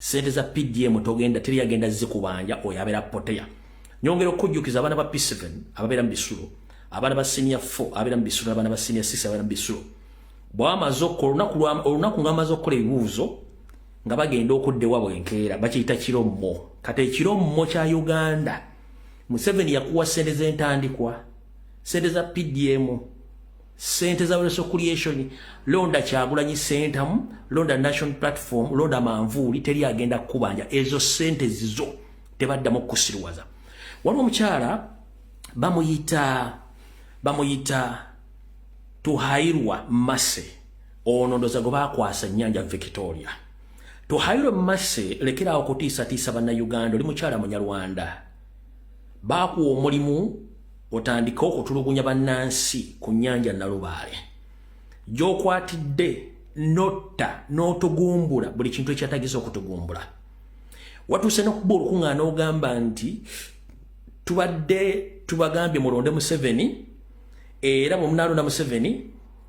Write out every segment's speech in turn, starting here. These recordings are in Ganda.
sente za PDM togenda teri agenda zikubanja oyabera poteya nyongero kujjukiza abana ba P7 ababera mbisulo abana ba senior 4 abera mbisulo abana ba senior 6 abera mbisulo bwamazo olunaku ngamazo kola ebibuuzo nga bagenda okudde wabwe enkeera bakiyita kirommo kate kirommo kya Uganda Museveni yakuwa sente z'entandikwa sente za PDM sente za Resource Creation londa Kyagulanyi Center londa National Platform londa manvuuli teri agenda kubanja ezo sente zizo tebaddamu kusirwaza waliwo omukyala bamuyita Tuhairwa Mase ono ndoza go bakwasa Nyanja Victoria Tuhairwa Mase lekera okutiisa banna Uganda oli mukyala munyarwanda bakuwa omulimu otandika okutulugunya bannansi ku Nyanja Nalubaale gyokwatidde notta n'otugumbula buli kintu ekyatagiza okutugumbula watuuse n'okuba olukuŋŋaana ogamba nti tubadde tubagambye mulonde Museveni era bwe munaalonda Museveni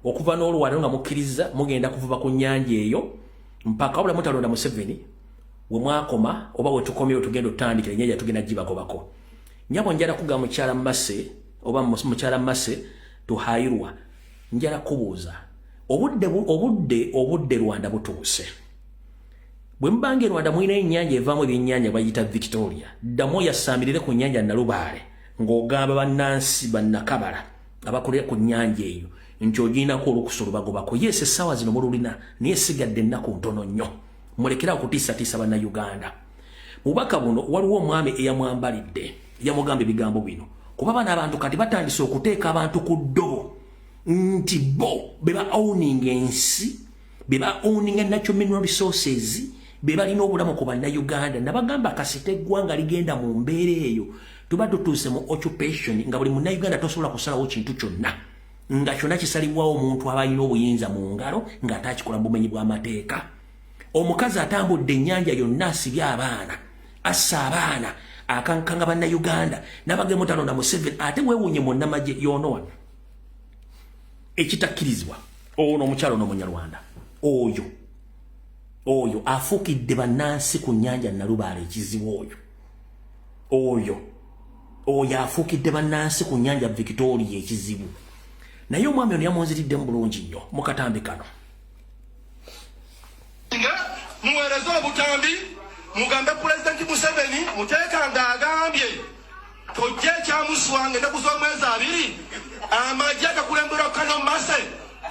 okuva n'olwaleero nga mukkiriza mugenda kuvuba ku nnyanja eyo mpaka wabula mutalonda Museveni we mwakoma oba we tukomyewo tugenda otandikira ennyanja tugenda gibagobako nyabo njala kuga mukyala Mase oba mukyala Mase Tuhairwa njala kubuuza obudde Rwanda butuuse bwe mbange Rwanda mwina ennyanja evaamu ebyennyanja bayita Victoria ddamu yasamirire ku Nyanja Nalubaale ng'ogamba bannansi bannakabala abakolera ku nnyanja eyo nti ogiinako olukusa olubagobako yesi essaawa zino mululina naye sigadde ennaku ntono nnyo mulekera okutiisatiisa bannayuganda mubaka buno waliwo omwami eyamwambalidde yamugamba ebigambo bino kuba bano abantu kati batandise okuteeka abantu ku ddobo nti bo beba owning ensi beba owning natural mineral resources beba lina obulamu ku bannayuganda nabagamba kasite eggwanga ligenda mu mbeera eyo tuba tutuuse mu occupation nga buli munnayuganda tosobola kusalawo kintu kyonna nga kyonna kisalibwawo omuntu aba alina obuyinza mu ngalo ng'atakikola mu bumenyi bw'amateeka omukazi atambudde ennyanja yonna asibye abaana assa abaana akankanga bannayuganda nabagemu talonda Museveni ate weewuunye mu nnamagye y'ono wano ekitakkirizibwa ono omukyalo n'omunyarwanda oyo afuukidde bannansi ku Nyanja Nalubaale ekizibu oyo afuukidde bannansi ku Nyanja Victoria ekizibu naye omwami ono yamunziridde mu bulungi nnyo mu katambi kano muweereza obutambi mugambe Pulezidenti Museveni muteekanga agambye tojja ekyamuswange ennaku z'omwezi 2 amagye gakulemberwa Kano Mase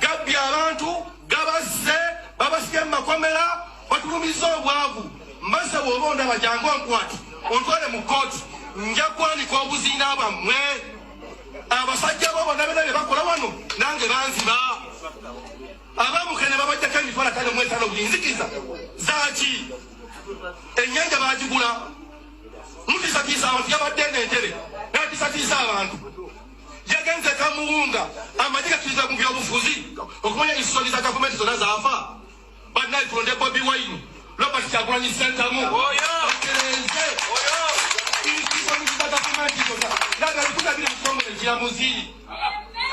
gabbye abantu gabasse babasike mu makomera batulumiza obwavu Mase bw'oba ondaba jangu onkwati ontwale mu kooti nja kwanika obuziina bwammwe abasajja bo bonna bena bye bakola wano nange banziba abamukene babajjako emitwalo 5 bulinzikiza zaaki ennyanja baagigula mutisatiisa abantu yabadde n'entere natisatiisa abantu yagenze kamuwunga amagye gakkiriza mu byobufuzi okumanya ensonyi za gavumenti zonna zaafa bannaye tulonde Bobi Wine Robert Kyagulanyi Ssentamu okereze ensonyi za gavumenti zonna naga bitugabire ekitongole kiramuzi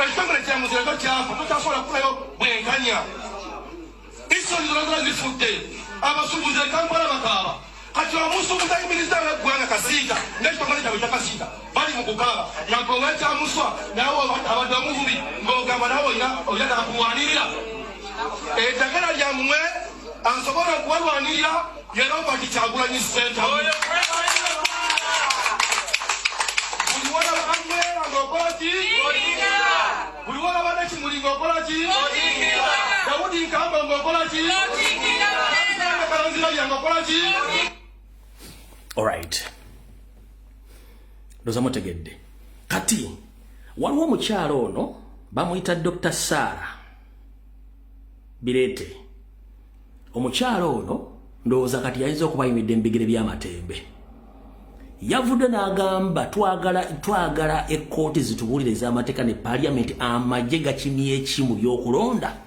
ekitongole kiramuzi ekyo kyafa tokyasobola kufunayo bwenkanya ensonyi zonna zonna zifudde abasuubuzi Kampala bakaaba kati omusuubuzi ayimiriza w'eggwanga Kasiita ng'ekitongole kyabwe kya Kasiita bali mu kukaaba nga gwe ekyamuswa nawe abadde omuvubi ng'ogamba nawe olina nakuwanirira eddagala lyammwe ansobola okubalwanirira ye Robert Kyagulanyi Ssentamu buli walaba Anywera ng'okola ki buli walaba Nekimuli ng'okola ki Dawudi Nkamba ng'okola ki alright ndoza mutegedde kati waliwo omukyalo ono bamuyita Dr. Sarah Birete omukyalo ono ndowooza kati yayinza okuba ayimidde embigere by'amatembe yavudde n'agamba twagala ekkooti zitubuulire ez'amateeka ne Parliament amagye gakimye eki mu byokulonda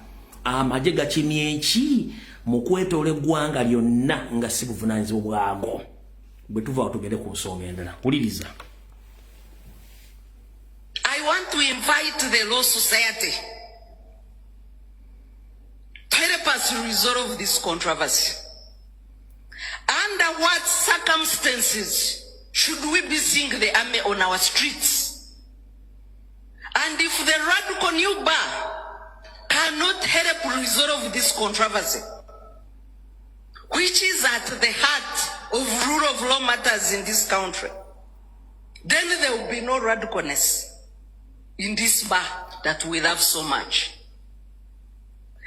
amagye gakimye eki mu kwetoola eggwanga lyonna nga si buvunaanyizibwa bwago bwe tuvaawo tugende ku nsonga endala wuliriza I want to invite the Law Society to help us resolve this controversy. under what circumstances should we be seeing the army on our streets? And if the radical new bar cannot help resolve this controversy, which is at the heart of rule of law matters in this country, then there will be no radicalness in this bar that we love so much.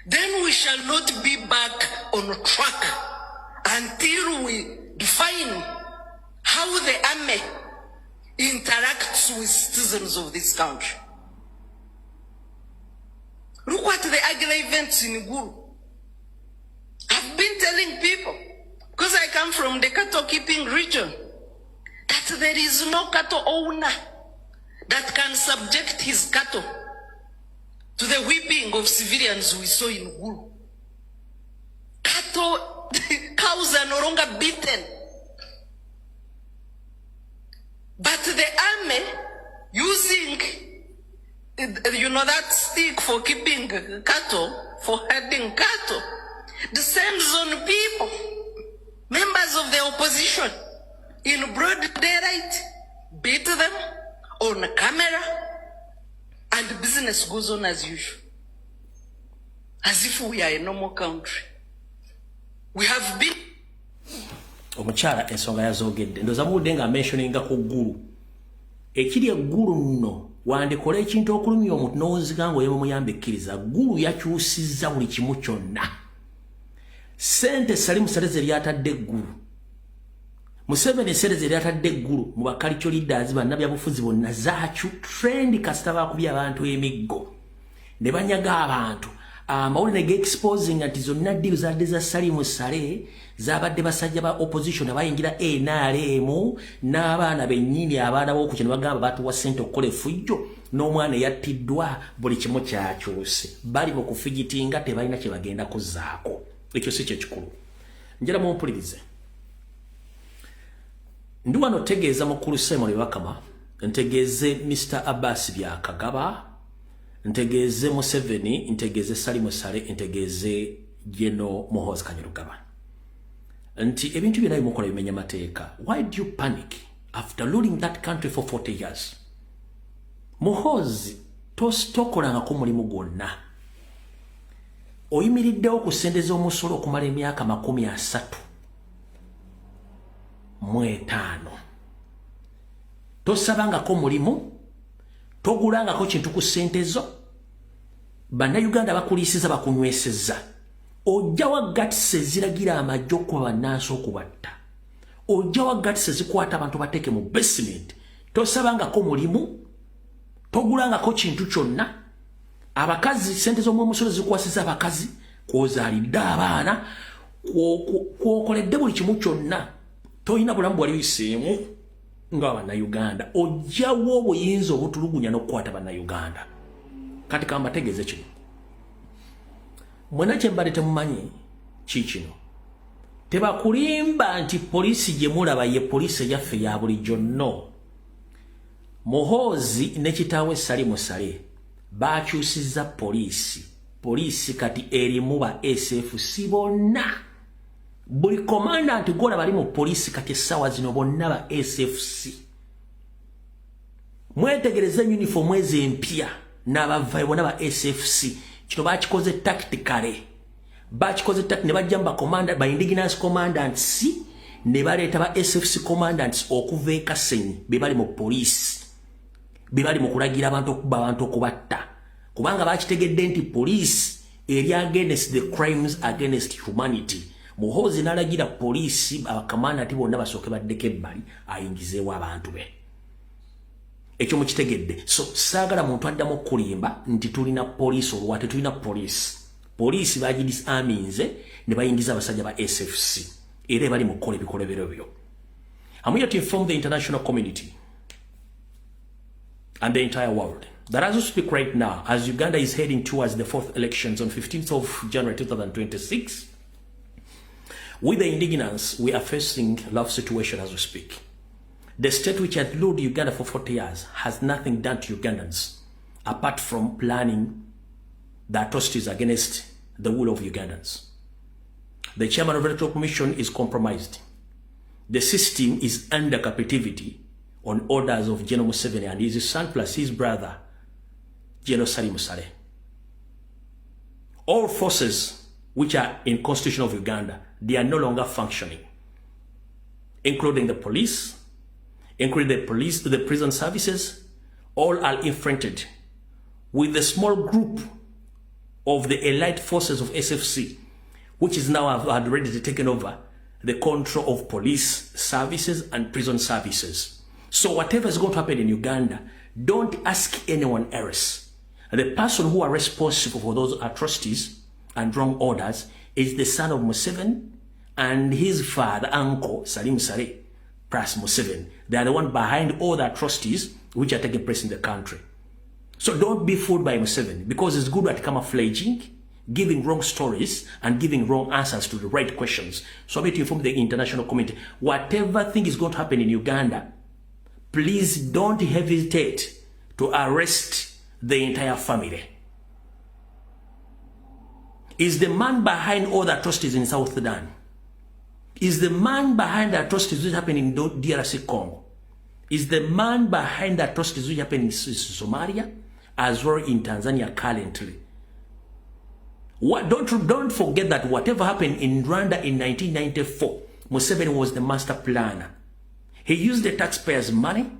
Then we shall not be back on track until we define how the army interacts with citizens of this country. Look at the ugly events in Gulu. I've been telling people, because I come from the cattle keeping region, that there is no cattle owner that can subject his cattle to the whipping of civilians we saw in Gulu. Cattle, cows are no longer beaten. But the army, using, that stick for keeping cattle, for herding cattle, descends on people, members of the opposition, in broad daylight, beat them on camera, and business goes on as usual. As if we are a normal country. We have been... Omukyala ensonga yazogedde ndoza budde nga mentioninga ku ggulu ekiri eggulu nno wandikola ekintu okulumya omuntu n'oziga ng'oyemu muyambe ekkiriza ggulu yakyusizza buli kimu kyonna sente Salimu Saleze lyatadde eggulu Museveni Saleze lyatadde eggulu mu bakalicho leaders bannabyabufuzi bonna zaakyu trend kasita bakubya abantu emiggo ne banyaga abantu amawulire ge-exposing nti zonna ddiru zadde za Salimu Saleze zabadde basajja ba opposition abayingira NRM n'abaana bennyini abaana b'okukino bagamba batuwa ssente okukola effujjo n'omwana yattiddwa buli kimu kyakyuse bali mu kufigitinga tebalina kye bagenda kuzzaako ekyo si kye kikulu njala mumpulirize ndi wano tegeeza mukulu Simon Bakama ntegeeze Mr. Abbas Byakagaba ntegeeze Museveni ntegeeze Salimu Saleze ntegeeze Jeno Muhoozi Kanyarugaba nti ebintu byonna bimukola bimenya mateeka. Why do you panic after ruling that country for 40 years? Muhoozi tokolangako mulimu gwonna oyimiriddewo kusendeza omusolo okumala emyaka 35 tosabangako mulimu togulangako kintu ku ssente zo bannayuganda bakuliisiza bakunywesezza ojjawa gatise ziragira amajjo okuba bannansi okubatta ojjawa gatise zikwata abantu bateeke mu basement tosabangako mulimu togulangako kintu kyonna abakazi sente z'omwomusolo zikwasiza abakazi kwozaalidde abaana kwokoledde buli kimu kyonna toyina bulamu bwali biseemu nga bannayuganda ojjawo obuyinza obutulugunya n'okukwata bannayuganda kati kambategeeze kino mwena kyembadde temumanyi kikino tebakulimba nti poliisi gye mulaba ye poliisi eyaffe ya bulijjo nno Muhoozi ne kitaawe Salimu Saleze bakyusizza poliisi kati erimu ba SFC bonna buli commandant gola bali mu poliisi kati essaawa zino bonna ba SFC mwetegereze uniform ezempya n'abavayo bonna ba SFC kino bakikoze tactically ne bajjamba commander ba indigenous commandants ne baleeta ba SFC commandants okuva e Kasenyi be bali mu poliisi be bali mu kulagira abantu okuba abantu okubatta kubanga bakitegedde nti poliisi eri against the crimes against humanity. Muhoozi n'alagira poliisi abakamandati bonna basooke baddeko ebbali ayingizeewo abantu be ekyo mukitegedde. So saagala muntu addamu okulimba nti tulina poliisi olwa tetulina poliisi bagidisarminze ne bayingiza abasajja ba SFC era bali mu kukola ebikolobero byo. I'm here to inform the international community and the entire world that as we speak right now, as Uganda is heading towards the 4th elections on 15th of January 2026, with the indigenous, we are facing a love situation as we speak. The state which had ruled Uganda for 40 years has nothing done to Ugandans apart from planning the atrocities against the will of Ugandans. The chairman of the Electoral Commission is compromised. the system is under captivity on orders of General Museveni and his son plus his brother, General Salim Saleh. All forces which are in Constitution of Uganda, they are no longer functioning, including the police, including the prison services, all are infiltrated with the small group of the elite forces of SFC, which is now had already taken over the control of police services and prison services. So whatever is going to happen in Uganda, don't ask anyone else. The person who are responsible for those atrocities and wrong orders is the son of Museveni and his father, uncle, Salim Saleh, plus Museveni. They are the one behind all the atrocities which are taking place in the country. So don't be fooled by Museveni, because it's good at camouflaging, giving wrong stories and giving wrong answers to the right questions. So I'm here to inform the international community, whatever thing is going to happen in Uganda, please don't hesitate to arrest the entire family. Is the man behind all the atrocities in South Sudan? Is the man behind the atrocities which happen in DRC Congo? Is the man behind the atrocities which happen in Somalia, as well in Tanzania currently? Don't forget that whatever happened in Rwanda in 1994, Museveni was the master planner. He used the taxpayers' money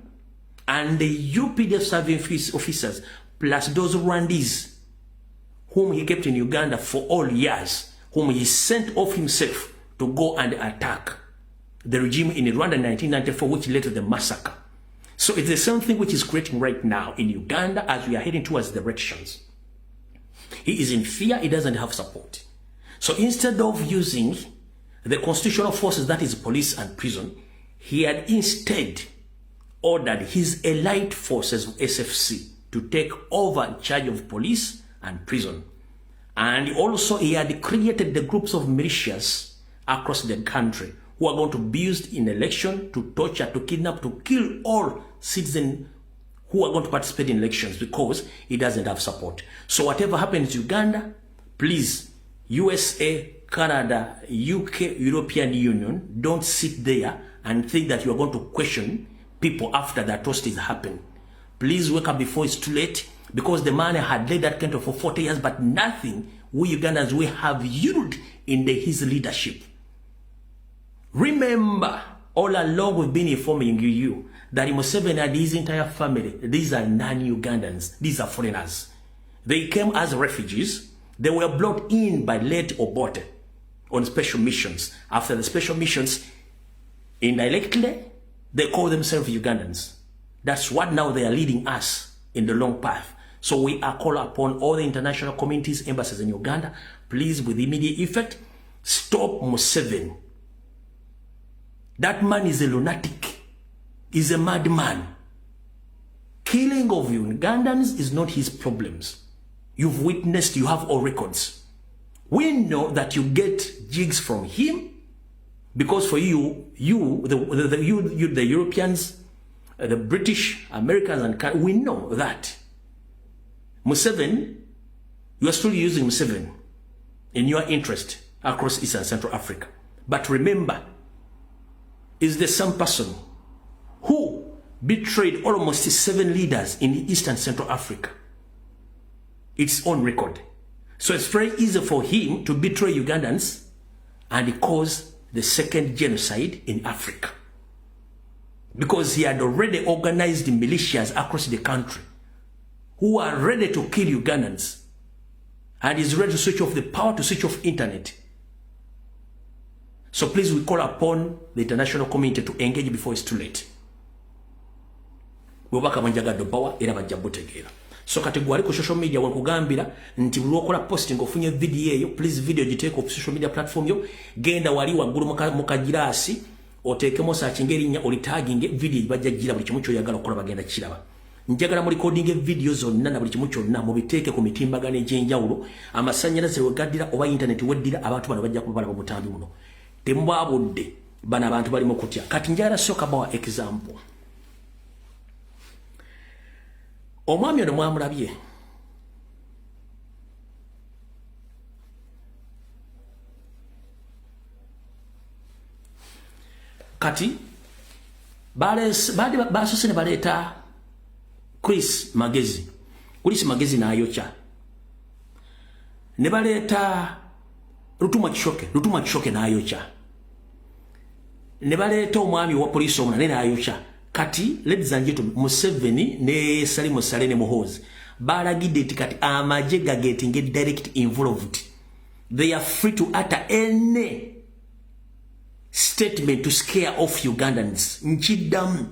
and the UPDF serving officers, plus those Rwandese whom he kept in Uganda for all years, whom he sent off himself to go and attack the regime in Rwanda in 1994, which led to the massacre. So it's the same thing which is creating right now in Uganda as we are heading towards the elections. He is in fear, he doesn't have support. So instead of using the constitutional forces, that is police and prison, he had instead ordered his elite forces of SFC to take over charge of police and prison. And also he had created the groups of militias across the country who are going to be used in election to torture, to kidnap, to kill all citizens who are going to participate in elections, because he doesn't have support. So whatever happens in Uganda, please, USA, Canada, UK, European Union, don't sit there and think that you are going to question people after the atrocities happen. Please wake up before it's too late, because the man had led that country for 40 years, but nothing we Ugandans, we have yielded in his leadership. Remember, all along we've been informing you that Museveni and his entire family, these are non-Ugandans, these are foreigners. They came as refugees. They were brought in by late Obote on special missions. After the special missions, indirectly, they call themselves Ugandans. That's what now they are leading us in the long path. So we are called upon all the international communities, embassies in Uganda, please, with immediate effect, stop Museveni. That man is a lunatic, is a madman. Killing of Ugandans is not his problems. You've witnessed, you have all records. We know that you get jigs from him, because for you, the Europeans, the British, Americans, and we know that. Museveni, you are still using Museveni in your interest across East and Central Africa. But remember, is the same person who betrayed almost 7 leaders in East and Central Africa. It's on record. So it's very easy for him to betray Ugandans and cause the second genocide in Africa, because he had already organized militias across the country who are ready to kill Ugandans, and is ready to switch off the power, to switch off internet. So please, we call upon the international community to engage before it's too late. Webaka manjaga dobawa era bajabutegera. So kati gwali ku social media wakugambira nti bulokola posting ofunye video eyo, please video giteke ku social media platform yo, genda wali wagulu mukagirasi otekemo searching erinnya olitaginge video bajja gira buli kimu kyoyagala okola bagenda kiraba. Njagala mu recording video zonna na buli kimu kyonna mubiteeke ku mitimbagano egy'enjawulo, amasannyalaze wegaddira oba internet weddira, abantu bano bajja kubala mu butambi buno. Tembwabudde bana abantu bali mu kutya. Kati njagala soka bawa example. Omwami ono mwamulabye. kati basose ne baleeta Chris Magezi n'ayokya ne baleeta Rutuma Kishoke n'ayokya ne baleeta omwami wa poliisi omulala n'ayokya kati ladies and gentlemen Museveni ne Salim Saleh ne Muhoozi balagidde nti kati amagye gagetinge direct involved. They are free to utter any statement to scare off Ugandans. Nchidam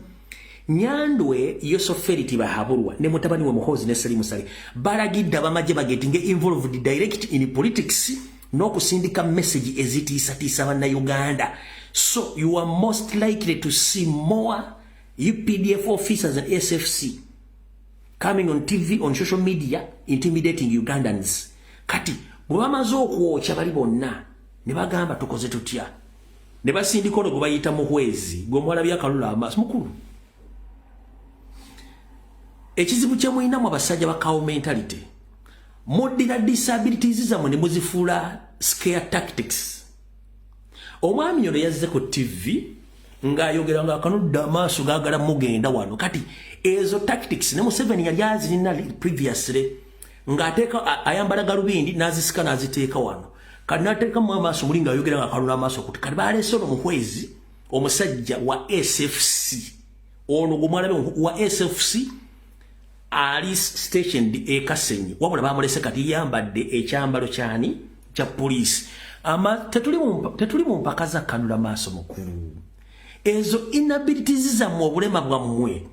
Nyandwe Yosoferiti Bahabulwa ne mutabani wa Muhoozi ne Salim Saleh balagidde abamagye bagetinge involved direct in politics n'okusindika message ezitiisatiisa banna Uganda. So you are most likely to see more UPDF officers and SFC coming on TV, on social media, intimidating Ugandans. Kati, bwamaze okwokya bali bonna ne bagamba tukoze tutya. Ne basindika gwe bayita Muhwezi, gwe mwalabya Kalula Amaaso mukulu. Ekizibu kye mulinamu abasajja ba cow mentality. Muddira disabilities zammwe ne muzifuula scare tactics. Omwami ono yazze ku TV ng'ayogera nga akanudda amaaso gaagala mugenda wano. Kati ezo tactics ne Museveni yali azirina previously ng'ateeka ayambala galubindi n'azisika n'aziteeka wano. Kati n'ateekamu amaaso muli ng'ayogera nga akanula amaaso kuti kati baleese ono Muhwezi omusajja wa SFC. Ono gwe mwalabe wa SFC ali stationed e Kasenyi wabula bamulese kati yambadde ekyambalo kyani kya poliisi. Tetuli mu mpaka za kanula maaso mukulu. Ezo inabilities zammwe obulema bwammwe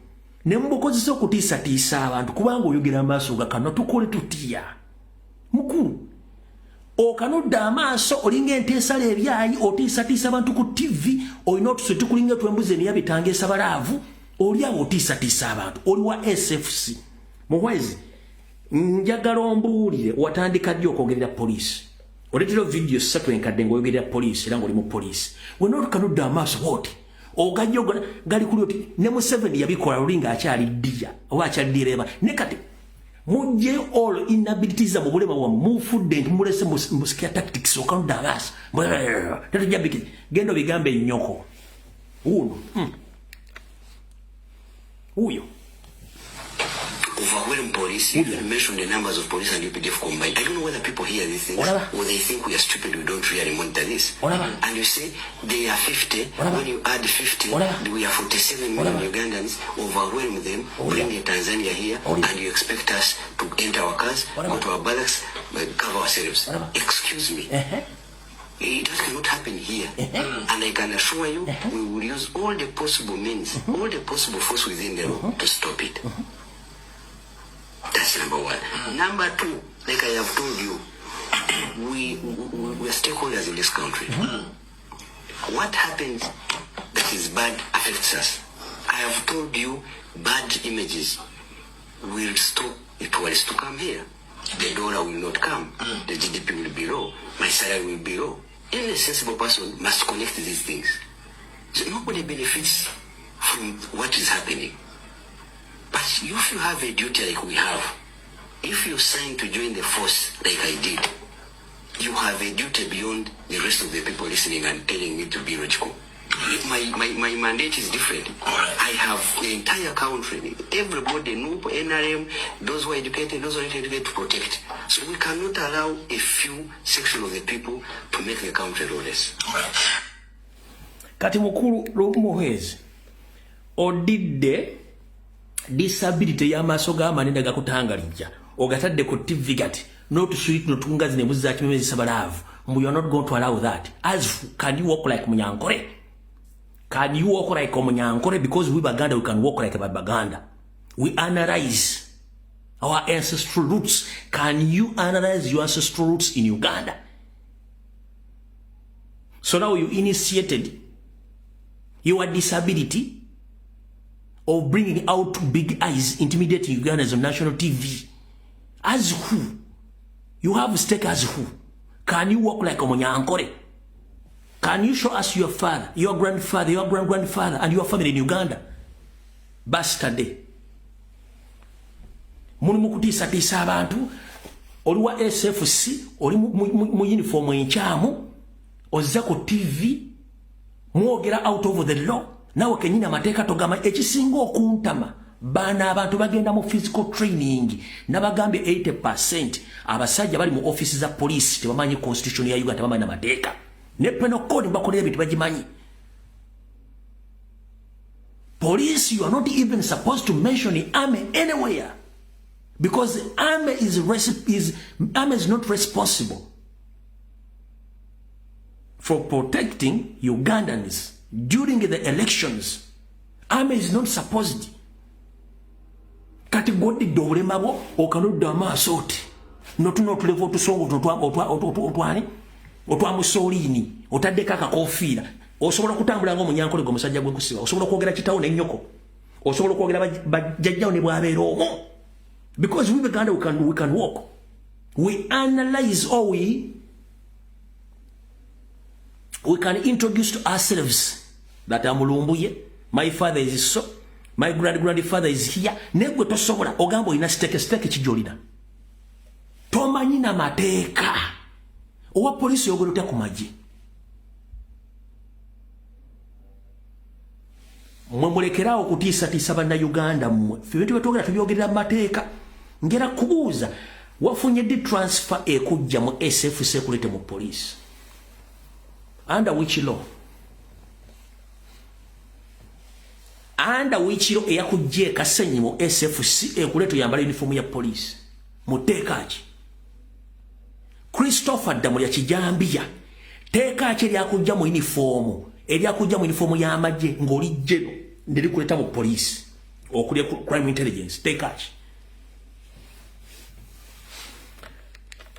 ne mubukozesa okutiisatiisa abantu kubanga oyogera amaaso gakano tukole tutya mukulu. Okanudda amaaso olinga enteesala ebyayi otiisatiisa abantu ku TV olina otuswe tukulinga twembuze niyabitangeesa balaavu oli awo otiisatiisa abantu oli wa SFC. Muhwezi njagala ombuulire watandika ddi okwogerera poliisi. Oletera video ssatu enkadde ng'oyogerera poliisi era ng'oli mu poliisi. Wena olukanudde amaaso wooti ogajja gali kuli oti ne Museveni yabikola lulinga akyali ddiya oba akyali ddireba ne kati mujje all inabilities mu bulema wa mufudde nti mulese muskia tactics okanudde amaaso tetujja biki genda bigambe ennyoko uno uyo. Overwhelming police, you mentioned the numbers of police and UPDF combined. I don't know whether people hear these things or they think we are stupid, we don't really monitor this. And you say they are 50, when you add 50, we are 47 million Ugandans, overwhelm them, bring Tanzania here, and you expect us to enter our cars, go to our barracks, cover ourselves. Excuse me. It cannot happen here. And I can assure you, we will use all the possible means, all the possible force within the law to stop it. That's number one. Number two, like I have told you, we are stakeholders in this country. What happens that is bad affects us. I have told you, bad images will stop the tourists to come here. The dollar will not come. The GDP will be low. My salary will be low. Any sensible person must connect these things. So nobody benefits from what is happening. But if you have a duty like we have, if you sign to join the force like I did, you have a duty beyond the rest of the people listening and telling me to be logical. My mandate is different. I have the entire country, everybody, NRM, those who are educated, those who are not educated, to protect. So we cannot allow a few section of the people to make the country lawless. Kati mukulu Muhwezi odidde disability y'amaaso g'amanene gakutangalijja ogatadde ku TV gati n'otusuiti n'otungazi ne muzzaaki memezi sabalaavu mbu you are not going to allow that. As can you walk like Munyankore? Can you walk like Munyankore? Because we Baganda, we can walk like Baganda. We analyze our ancestral roots. Can you analyze your ancestral roots in Uganda? So now you initiated your disability of bringing out big eyes, intimidating Ugandans on national TV. As who? You have stake as who? Can you walk like a Munyankore? Can you show us your father, your grandfather, your grand-grandfather, and your family in Uganda? Bastard. Muni mukutiisatiisa abantu, oli wa SFC, oli mu uniform enkyamu, ozza ku TV, mwogera out of the law nawe kenyini amateeka togama ekisinga okuntama bana abantu bagenda mu physical training nabagambye 80% abasajja bali mu office za police tebamanyi constitution ya Uganda tebamanyi amateeka ne penal code bakolera bintu bagimanyi. Police, you are not even supposed to mention the army anywhere because the army is not responsible for protecting Ugandans during the elections. Army is not supposed. Kati godi dole mabo okanuda masoti. Notuno tulevo tusongo otwa musolini otadeka kakofira. Osobola kutambula ngo munyankole go musajja gwe kusiba. Osobola kwogera kitawo ne nnyoko. Osobola kwogera bajjajjawo ne bwabeera omwo. Because we Uganda we can walk. We analyze or we can introduce to ourselves that amulumbuye, my father is so, my grandfather is here. Negwe tosobola ogambo ina steke kijolina. Tomanyi na mateeka. Owa polisi yogolota ku maji. Mwemulekerawo kutiisa bana Uganda mmwe. Fibintu betwogera tubyogerera mateeka. Ngera kubuuza wafunye di transfer ekujja mu SFC kulete mu police. Under which law? Under which law eyakujje kasenyi mu SFC ekuleto yambala uniform ya police. Mutekaji. Christopher Damu ya Kijambia. Tekaji lyakujja mu uniform.Elyakujja mu uniform ya amaje ngoli jeno ndiri kuleta mu police. Okulya crime intelligence. Tekaji.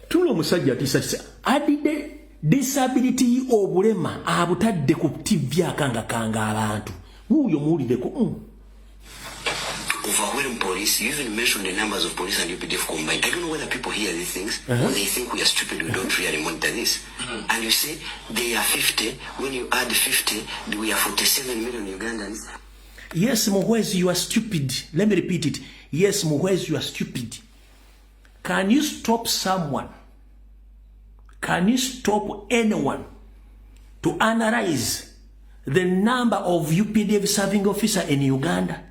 Tulo musajja tisasa adide disability obulema abutadde ku TV akanga abantu uyo muulide ko overwhelming police. You even mentioned the numbers of police and UPDF combined. I don't know whether people hear these things or they think we are stupid, we don't really monitor this. And you say they are 50. When you add 50, we are 47 million Ugandans. Yes, Muhwezi, you are stupid. Let me repeat it. Yes, Muhwezi, you are stupid. Can you stop someone? Can you stop anyone to analyze the number of UPDF serving officer in Uganda?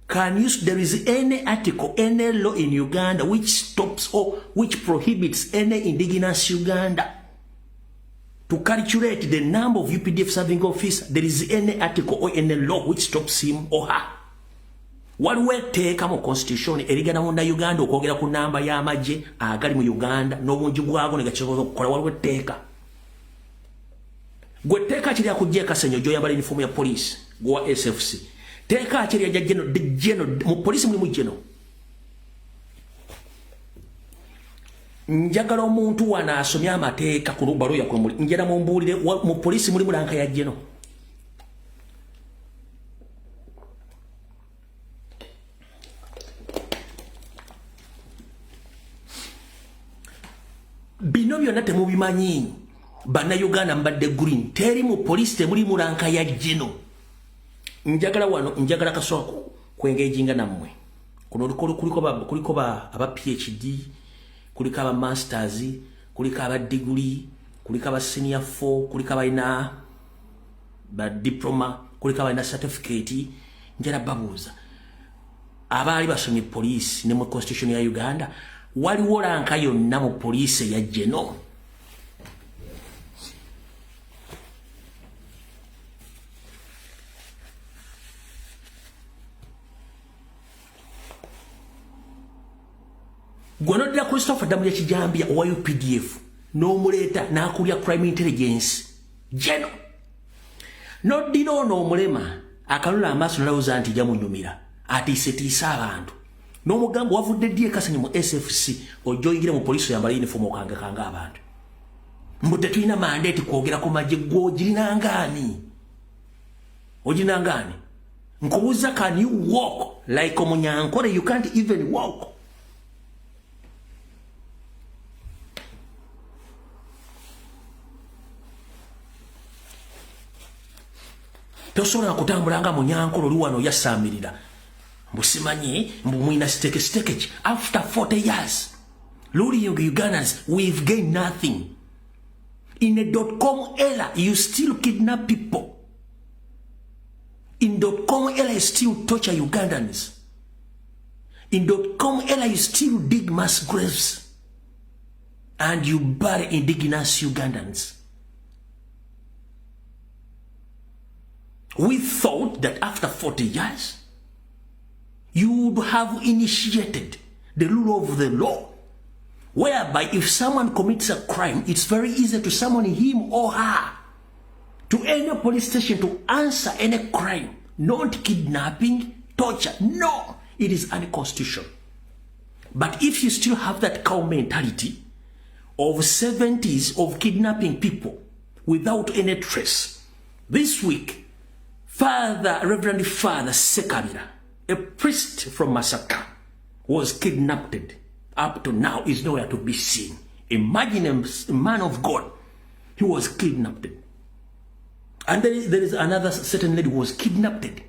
Can you, there is any article, any law in Uganda which stops or which prohibits any indigenous Uganda to calculate the number of UPDF serving officer? There is any article or any law which stops him or her. Waliwo etteeka mu constitution erigana munda Uganda okwogera ku namba y'amagye agali mu Uganda n'obungi bwago ne gakisobola okukola. Waliwo etteeka. Gwe etteeka kiri akujja Kasenyo gy'oyambala uniform ya police gwa SFC. Teeka kiri ajja geno mu police mulimu geno. Njagala omuntu wana asomya amateeka ku lubalo yakwe muli. Njera mumbuulire mu police mulimu lanka ya geno. Bino byonna temubimanyi. Bana Uganda mbadde green. Teri mu police temuli mulanka ya geno. Njagala wano njagala kasoko kwengejinga nammwe. Kuliko ba aba PhD, kuliko aba masters, kuliko aba degree, kuliko aba senior 4, kuliko aba ina ba diploma, kuliko aba ina certificate. Njala babuza abali basomye police ne mu constitution ya Uganda waliwo lanka yonna mu police ya geno. Gwanodira Christopher Damu ya Kijambia owa UPDF n'omuleta n'akulya crime intelligence geno. N'oddira ono omulema akalula amaaso n'alowooza nti jamunyumira atiisetiisa abantu. N'omugamba wavudde ddi Kasenyi mu SFC ojja oyingira mu poliisi oyambala uniform okangakanga abantu. Mbu tetulina mandate kwogera ku magye gw'ogirina ngaani? Ogirina ngaani? Nkubuuza, can you walk like Omunyankole? You can't even walk. Tosobola kutambula nga Munyankole oli wano yasamirira. Mbusimanyi mbu mwina steke after 40 years ruling Ugandans, we've gained nothing. In a .com era, you still kidnap people. In .com era, you still torture Ugandans. In .com era, you still dig mass graves. And you bury indigenous Ugandans. We thought that after 40 years, you would have initiated the rule of the law, whereby if someone commits a crime, it's very easy to summon him or her to any police station to answer any crime. Not kidnapping, torture. No, it is unconstitutional. But if you still have that cow mentality of 70s of kidnapping people without any trace, this week, Reverend Father Sekabira, a priest from Masaka, was kidnapped. Up to now is nowhere to be seen. Imagine a man of God, he was kidnapped. And there is another certain lady who was kidnapped.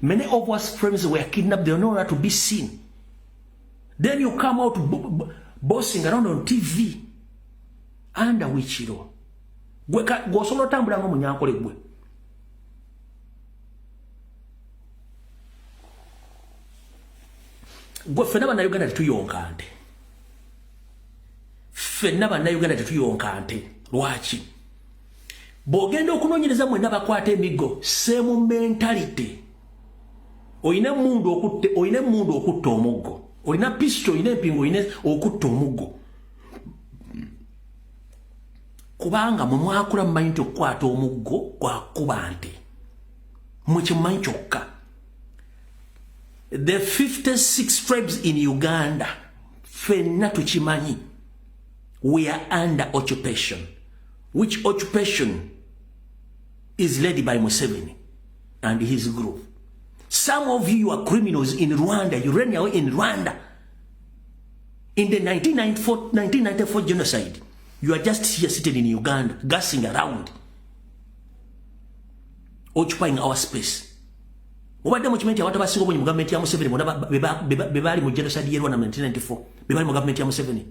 Many of us friends were kidnapped, they are nowhere to be seen. Then you come out bossing around on TV. Under which law? Go solo tambula ngo munyankole gwe. Gwe fena bana Uganda tetuyonka ante. Fena bana Uganda tetuyonka ante. Lwaki? Bogenda okunonyereza mwenna bakwata emigo, same mentality. Oyina mundu okutta omuggo. Oyina pistol, oyina empingo, oyina okutta omuggo. Kubanga mumwakula mmanyi nti okukwata omuggo gwakuba nte. Mukimanyi kyokka. The 56 tribes in Uganda, fenna tukimanyi, we are under occupation. Which occupation is led by Museveni and his group. Some of you are criminals in Rwanda. You ran away in Rwanda. In the 1994 genocide, you are just here sitting in Uganda, gassing around, occupying our space. Mubadde mukimenti abantu abasinga obungi mu gavumenti ya Museveni bebali mu genocide ye Rwanda 1994 bebali mu gavumenti ya Museveni.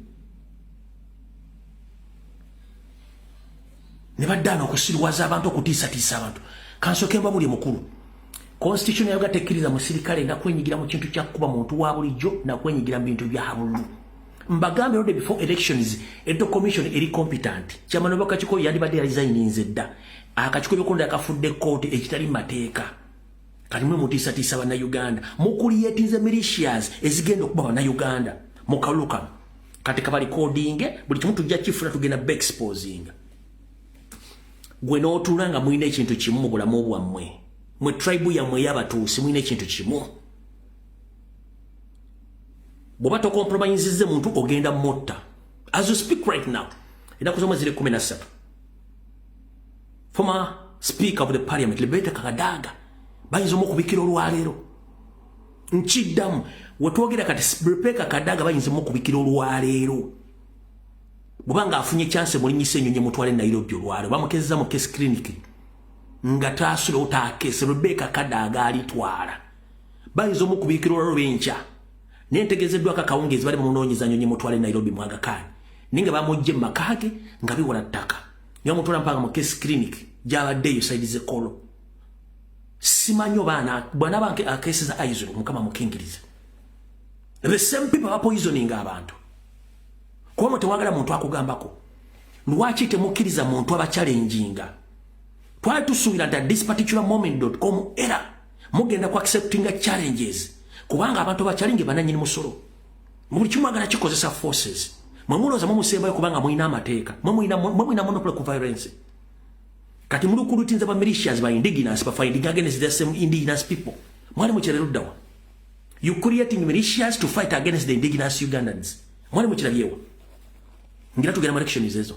Ne baddana okusirwaza abantu okutiisatiisa abantu. Kansoke mbabuli mukulu. Constitution ya Uganda tekkiriza musirikale na kwenyigira mu kintu kya kuba muntu wa bulijjo na kwenyigira mu bintu bya habulu. Mbagambe rode before elections edo commission eri competent. Chairman wa Kachiko yandibadde resigninze dda. Akachiko byokonda yakafudde court ekitali mateeka. Kalimwe mutiisatiisa bana Uganda. Mukuliyetize militias ezigenda okuba bana Uganda. Mukaluka. Kati kabali coding buli kimu tujja kifuna tugenda back exposing. Gwe n'otulanga mwine ekintu kimu mu bulamu bwammwe. Mwe tribe yammwe y'abatuusi mwine ekintu kimu. Bw'oba tokompromisinze muntu ogenda motta. As you speak right now, enaku z'omwezi 17. Former Speaker of the Parliament, Liberata Kadaga, bayinza omukubikira olwaleero. Nkiddamu, wetwogera kati Rebecca Kadaga bayinza omukubikira olwaleero. Bubanga afunye chance mulinyise ennyonyi mutwale Nairobi olwaleero. Bamukezza mu case clinic. Nga taasula otaakese Rebecca Kadaga alitwala. Bayinza omukubikira olw'enkya. Nentegezeddwa akawungezi bali mu munoonyeza nnyonyi mutwale Nairobi mu Aga Khan. Ninga bamujje mu maka ge nga biwola ttaka. Nga mutwala mpanga mu case clinic gy'abadde yosaidize kolo. Simanyo baana bwana banke akesi za Aizulu mukama mukingiriza. The same people are poisoning abantu. Kwa mtu wagala muntu akugambako. Lwaki temukkiriza muntu aba challenginga. Twali tusuubira nti this particular moment.com era mugenda ku accepting challenges. Kubanga abantu bachalinge bananyini musolo. Buli kimu agala kikozesa forces. Mwamuloza mumusembayo kubanga mwina amateeka. Mwina monopoly ku violence. Kati mulukurutinza ba militias ba indigenous ba fighting against the same indigenous people. Mwali mukyereruddawa. You creating militias to fight against the indigenous Ugandans. Mwali mukirabyewa. Ngira tugenda mu elections ezo.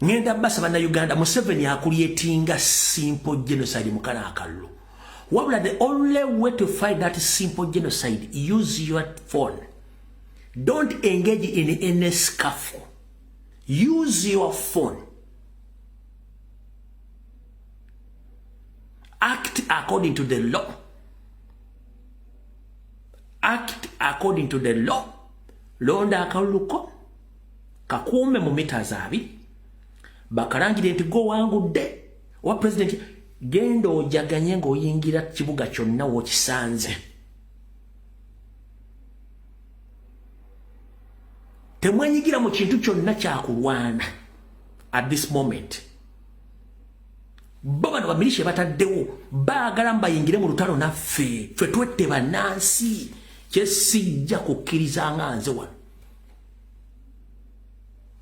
Ngenda basa bana Uganda Museveni akulietinga simple genocide mukana akallo. Wabula the only way to fight that simple genocide, use your phone. Don't engage in any scuffle. Use your phone. Act according to the law. Act according to the law londa akaluluko kakuume mu meters 2 bakalangire nti go wangudde wa president genda ojaganye ng'oyingira kibuga kyonna w'okisanze. Temwenyigira mu kintu kyonna kyakulwana at this moment. Baba na bamilishe bataddewo baagala mbayingire mu lutalo naffe ffe twette bannansi kyesijja kukkiriza nganze wano.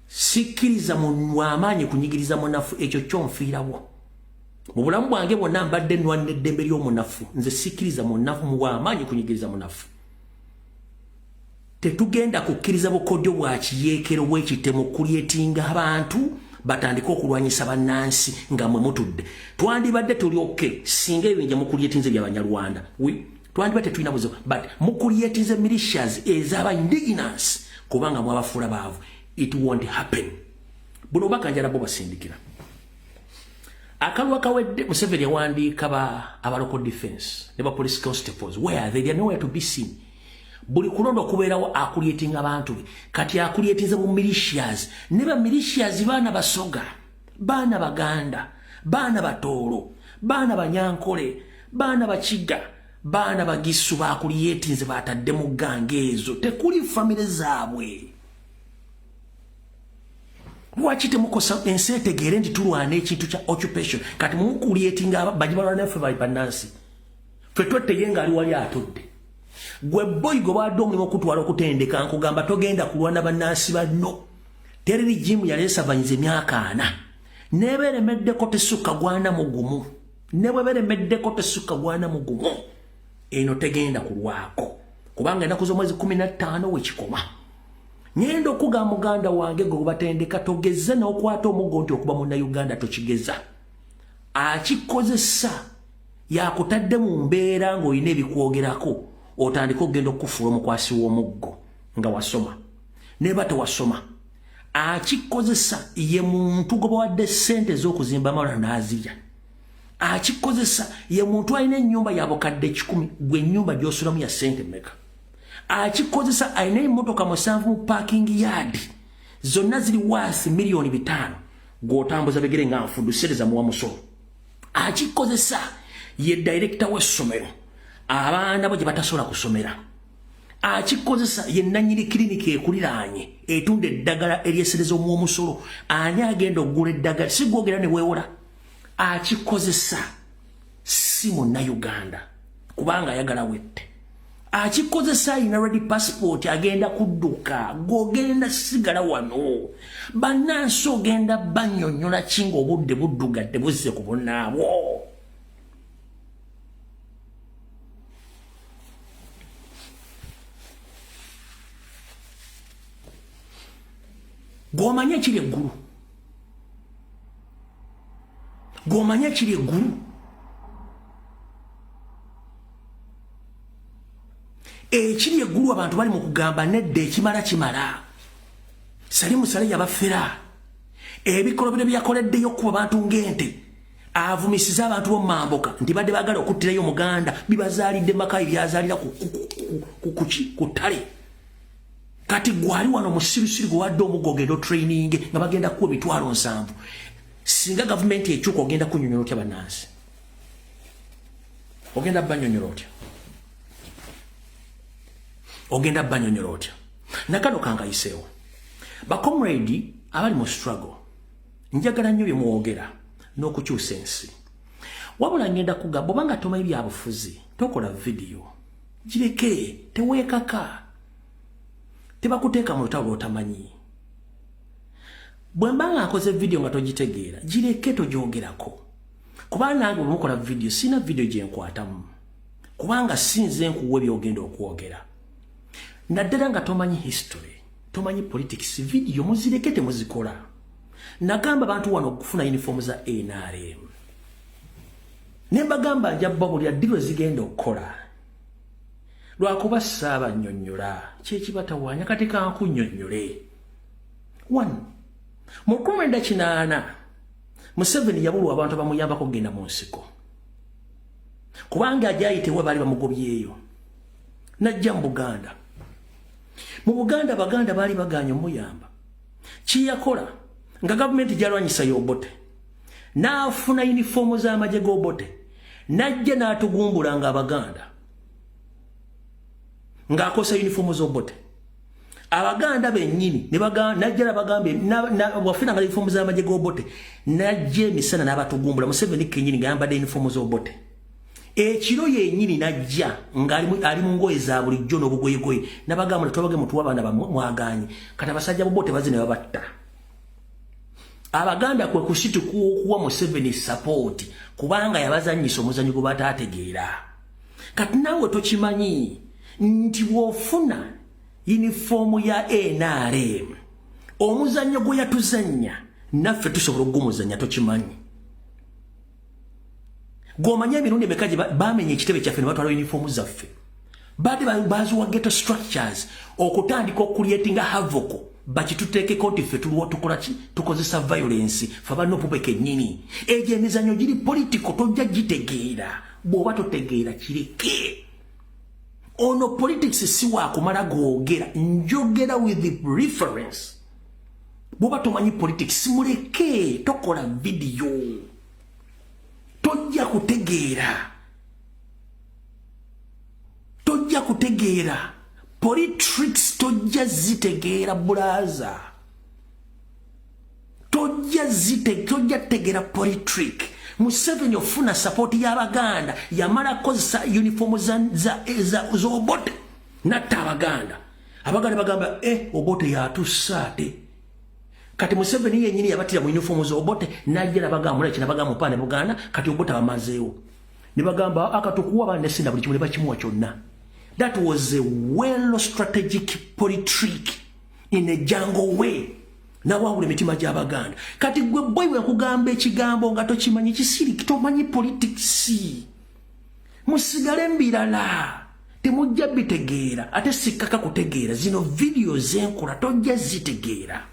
Sikkiriza mu amaanyi kunyigiriza munafu ekyo kyonfiirawo. Mu bulamu bwange bwonna mbadde nnwanira eddembe ly'omunafu nze sikkiriza munafu mu amaanyi kunyigiriza munafu. Tetugenda kukkiriza bukodyo bwa kiyeekero bw'ekitemo kulyetinga abantu batandika okulwanyisa bannansi nga mwe mutudde. Twandibadde tuli okay singa ebinja mukulyetinze by'Abanyarwanda. Twandibadde tulina buzibu but mukulyetinze militias ez'aba indigenous kubanga mwabafuula baavu. It won't happen. Buno bakanja nabo basindikira. Akalwa kawedde Museveni yawandiika aba local defense ne ba police constables where they are nowhere to be seen. Buli kulondo kubeerawo akulyetinga abantu kati akulyetinze mu militias ne ba militias baana basoga baana baganda baana batoolo baana banyankole baana bakiga baana bagisu bakulyetinze batadde mu gange ezo tekuli famire zaabwe. Lwaki temukosa ensi etegeere nti tulwana ekintu kya occupation kati mukulyetinga bagibalwana naffe bali bannansi ffe twetteye nga ali wali atudde. Gwe boy gwe badde omulimu okutwala okutendeka nkugamba togenda kulwana bannansi banno. Tereri jimu yaleesa banyize emyaka 4 nebeeremeddeko tesukka gwana mugumu ne bwebeeremeddeko tesukka gwana mugumu eno tegenda kulwako kubanga ennaku z'omwezi 15 wekikoma. Nyendo kuga muganda wange gwe batendeka togeze n'okwata omuggo nti okuba Munnayuganda tokigeza. Akikozesa yakutadde mu mbeera ng'olina ebikwogerako otandika okugenda okufuula omukwasi w'omuggo nga wasoma neba tewasoma. Akikozesa ye muntu gwe bawadde ssente ez'okuzimba amalala n'azirya. Akikozesa ye muntu alina ennyumba y'abukadde 10 gwe ennyumba gy'osulamu ya ssente mmeka. Akikozesa alina emmotoka 7 mu parking yard zonna ziri waasi milioni 5 gw'otambuza bigere nga nfuddu ssente za muwa musolo. Akikozesa ye director w'essomero abaana bo gye batasobola kusomera. Akikozesa ye nannyini kiriniki ekuliraanye etunda eddagala eryesereza omuwa omusolo ani agenda okugula eddagala si gwogera ne weewola. Akikozesa si Munnayuganda kubanga ayagala wette. Akikozesa ina ready passport agenda kudduka gogenda sigala wano bannansi ogenda bannyonnyola kinga obudde buddugadde buzze ku bunnaabwo. Gw'omanya ekiri eggulu gw'omanya ekiri eggulu ekiri eggulu abantu bali mu kugamba nedda ekimala kimala. Salimu Sale yabafera ebikolobero byakoleddeyo kuba bantu ng'ente avumisiza abantu b'omumamboka nti badde baagala okuttirayo Omuganda bibazaalidde maka ebyazaalira ku ttale. Kati gwali wano musirisiri gwadde omuggo ogenda training nga bagenda kuwa 7,000. Singa gavumenti ekyuka ogenda kunyonyola otya bannansi? Ogenda banyonyola otya? Ogenda banyonyola otya? Nakano kangayiseewo. Bakomrade abali mu struggle njagala nnyo bye muwogera n'okukyusa ensi. Wabula ngenda kugamba obanga tomanyi byabufuzi tokola video gireke teweekaka. Tebakuteeka mu lutalo lw'otamanyi. Bwe mba nga nkoze video nga togitegeera gireke togyogerako. Kubanga nange bwe mukola video sina video gye nkwatamu kubanga sinze nkuwa byogenda okwogera. Naddala nga tomanyi history tomanyi politics video muzireke temuzikola. Nagamba abantu wano okufuna uniform za NRM. Ne mbagamba njabba buli addirwe zigenda okukola. Lwakuba ssaabanyonnyola kyekibatawaanya kati kankunnyonnyole. 1. Mu 1980 Museveni yabulwa abantu bamuyambako kugenda mu nsiko kubanga ajayitewe bali bamugobyeyo najja mu Buganda mu Buganda baganda bali baganya muyamba kiyakola nga government jalwanyisa Obote naafuna uniform za amaje go Obote najja natugumbula nga abaganda nga akosa uniform zo Obote abaganda bennyini ne baganda najja bagambe wafuna nga uniform za amaje go Obote najje misana n'abatugumbula Museveni kenyini ngamba de uniform zo Obote ekiro yennyini najja ali mu ngoye za bulijjo n'obugoyegoye nabagamba tubage mutuwa bana mwaganye kata basajja Obote bazine babatta abaganda kwe kushitu kuwa Museveni support kubanga yabazanyisa omuzanyo gwe bataategeera kati nawe tokimanyi nti wofuna uniform ya NRM omuzanyo gwe yatuzanya naffe tusobola okugumuzanya tokimanyi gomanya emirundi emekaji bamenye ekitebe kyaffe ne batwala uniform zaffe bade bazuwa ghetto structures okutandika okucreatinga havoc bakituteekeko nti ffe tukola ki tukozesa violence fe banopubeka ennyini egyo emizanyo giri political tojja gitegeera bw'oba totegeera kireke ono politics si waakumala googera njogera with the reference bw'oba tomanyi politics simuleke tokola video tojja kutegeera politics tojja zitegeera bulaza tojja tegeera politics Museveni ofuna support y'abaganda yamala kozesa uniform za Obote natta abaganda bagamba Obote yatusaate kati Museveni yennyini yabatira mu uniform za Obote najja nabagamba muleki nabagamba mpane Buganda kati Obote bamazeewo ne bagamba akatukuwa banesinda buli kimu ne bakimuwa kyonna. That was a well strategic politic in a jungle way. Na wangule mitima gy'abaganda kati gwe boy we kugamba ekigambo nga tokimanyi kisiri kitomanyi politics musigale mbirala temujja bitegeera ate sikaka kutegeera zino video zenkola tojja zitegeera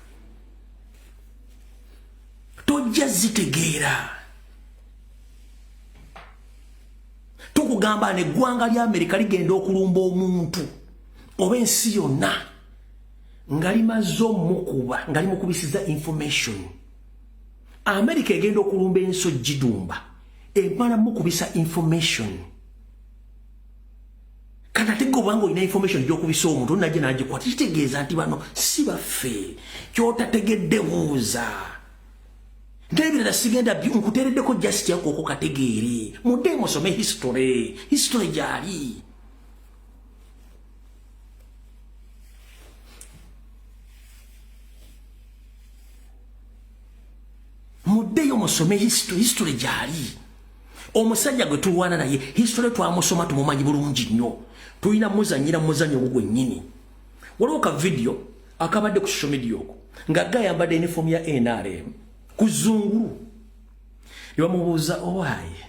tukugamba ne gwanga lya Amerika ligenda okulumba omuntu oba ensi yonna ngali mazo mukuba ngali mukubisiza information America egenda okulumba enso jidumba emala mukubisa information kana tego bango ina information gyokubisa omuntu najje nagikwata kitegeeza nti bano si baffe kyotategedde buuza David sigenda nkutereddeko just yako okukategeere mudde musome history jali Mudeyo musome history jali omusajja gwe tulwana naye history twamusoma tumumanyi bulungi nnyo tulina muzanyira muzanyo gugwe nnyini waliwo ka video akabadde ku social media okwo nga gayambadde uniform ya NRM kuzunguru yamubuuza owaye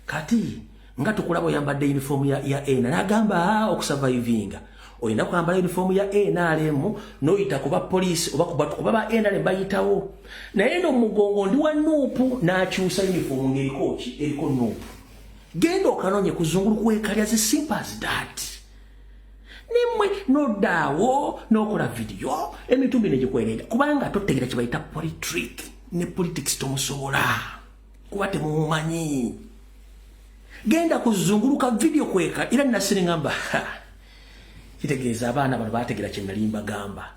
kati nga tukulaba oyambadde uniform ya NRM agamba okusurvivinga oyina kwambala uniform ya NRM noyita kuba police oba kuba ba NRM bayitawo naye no mugongo ndi wa nupu n'akyusa uniform eriko nupu genda okanonye kuzungulu kwekalya zi simple as that nimwe nodaawo n'okola video emitumbi negikwereera kubanga totegeera kye bayita politrick ne politics tomusobola kuba temumanyi genda kuzunguluka video kweka era nasire ngamba kitegeeza abaana bano bategeera kye nali mbagamba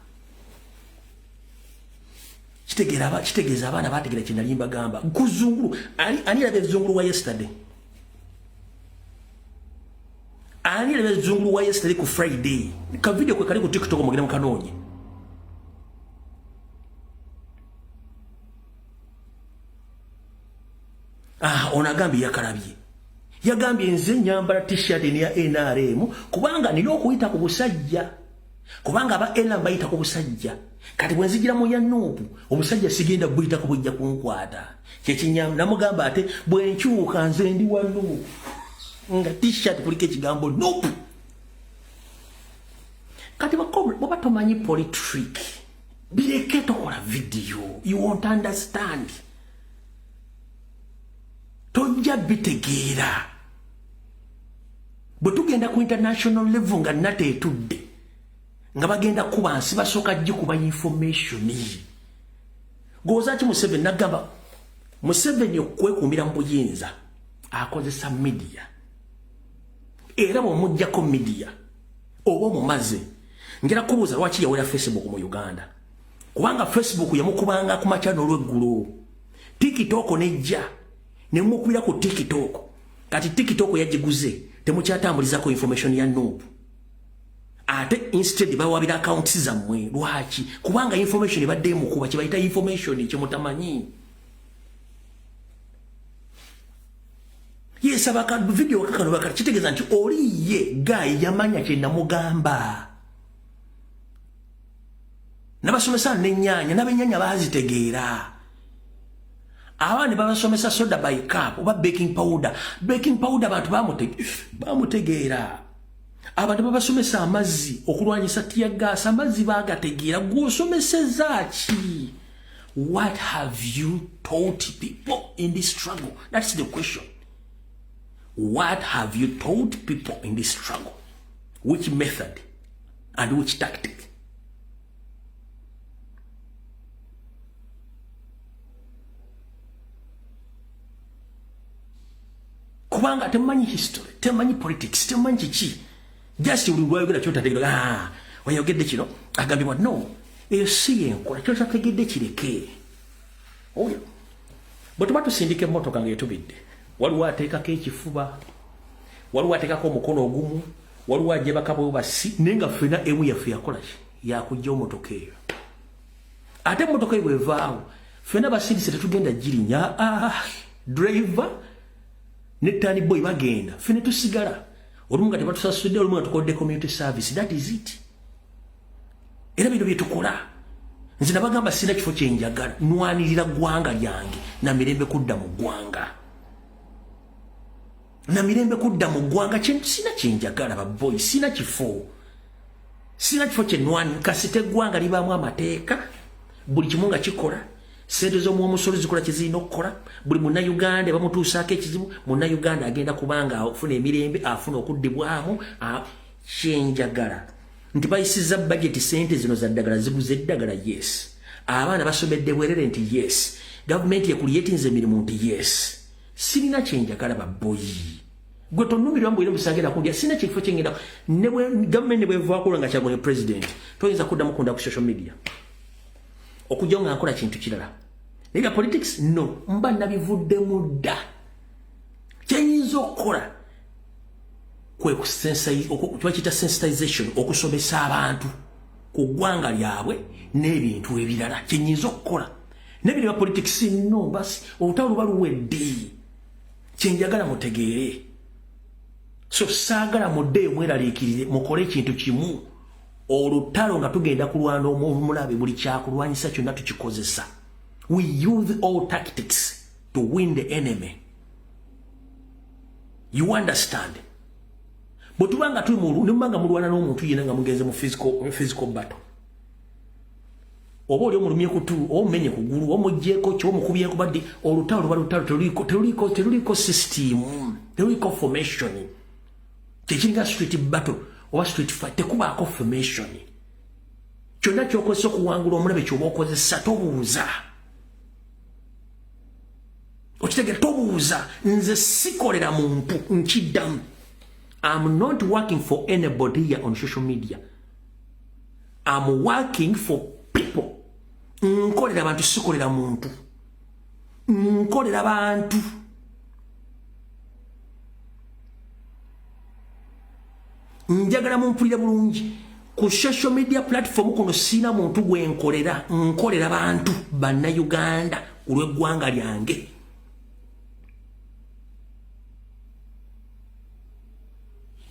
kitegeeza abaana bategeera kye nali mbagamba kuzungulu ani labe zungulu wa yesterday ani labe zungulu wa yesterday ku Friday ka video kwe kali ku TikTok mugire mukanonye onagambi yakalabye yagambye nze nyambala t-shirt ya NRM kubanga nilo okuyita ku busajja kubanga aba NRM bayita ku busajja kati bwenzigira mu ya nupu obusajja sigenda buyita ku bujja kunkwata kyekinyam namugamba ate bwenkyuka nze ndi wa nupu nga t-shirt kulike kigambo nupu kati baba tomanyi politrick bireke tokola video you won't understand tojja bitegeera bwe tugenda ku international level nga nate etudde nga bagenda kuba nsi basooka gikuba information goza ki Museveni nagamba Museveni okwekumira mu buyinza akozesa media era bw'omuggyako media oba mumaze ngera kubuuza lwaki yawera Facebook mu Uganda kubanga Facebook yamukubanga ku makyano olw'eggulu TikTok nejja nemukubira ku TikTok kati TikTok yagiguze temukyatambulizako information ya noob ate instead bawabira accounts zammwe lwaki kubanga information ebadde mukuba kibayita information kyemutamanyi yes abaka video kakano bakati kitegeza nti oliye guy yamanya kye namugamba nabasomesa n'ennyanya n'abennyanya bazitegeera abandi babasomesa soda by cup oba baking powder abantu bamutegeera abantu babasomesa amazzi okulwanyisa tiya gas amazzi bagategeera gw'osomeseza ki what have you taught people in this struggle that's the question what have you taught people in this struggle which method and which tactic kubanga temanyi history temanyi politics temanyi chichi just ulugwayo kyo tategera wayogedde kino agambibwa no eyo si enkola kyo tategedde kireke oyo bwe tusindike motoka ng'etubidde waliwo ateekako ekifuba waliwo ateekako omukono ogumu waliwo ajebakabo basi nenga fena emu yaffe yakola ki yakujja omotoka eyo ate motoka eyo bwevaawo fena basindise tetugenda girinya driver ne tani boy bagenda fene tusigala olumunga tebatusasudde olumunga tukodde community service that is it era bino byetukola nze nabagamba sina kifo kyenjagala nwanirira gwanga lyange na mirembe kudda mu gwanga sina kyenjagala baboy sina kifo kyenwani kasite gwanga libaamu amateeka buli kimu nga kikola sente z'omuomusolo zikola kizina okukola buli munnayuganda bamutuusaako ekizibu munnayuganda agenda kubanga afuna emirembe afuna okuddibwamu kyenjagala nti bayisiza budget sente zino za ddagala ziguze eddagala yes abaana basomedde bwerere nti yes gavumenti ekuliyetinza emirimu nti yes sirina kyenjagala baboyi gwe tonnumirwa mbwire busagera kundya sina kifo kyengenda gavumenti bwevaako nga Kyagulanyi president toyinza kuddamu kunda ku social media okujja nga nkola kintu kirala naye politics no mba nabivuddemu dda kyenyinza okukola kwe kukita sensitization okusomesa abantu ku ggwanga lyabwe n'ebintu ebirala kyenyinza okukola nebireba politics no basi olutalo luba luwedde kyenjagala mutegeere so saagala mudde mweraliikirire mukole ekintu kimu olutalo nga tugenda kulwana omulabe buli kyakulwanyisa kyonna tukikozesa we use all tactics to win the enemy you understand bwe tubanga tuli nimubanga mulwana n'omuntu yena nga mugenze mu physical battle oba oli omulumye kutu omumenye kugulu omugjeeko kyo omukubyeko badde olutalo luba lutalo teluliko system teluliko formation tekiringa street battle oba street fight tekubaako formation kyonna kyokozesa okuwangula omulabe kyoba okozesa tobuuza okitegera tobuuza nze sikolera muntu nkiddamu I'm not working for anybody here on social media I'm working for people nkolera abantu sikolera muntu nkolera bantu njagala mumpulira bulungi ku social media platform kuno sina muntu gwe nkolera bantu bannayuganda olw'eggwanga lyange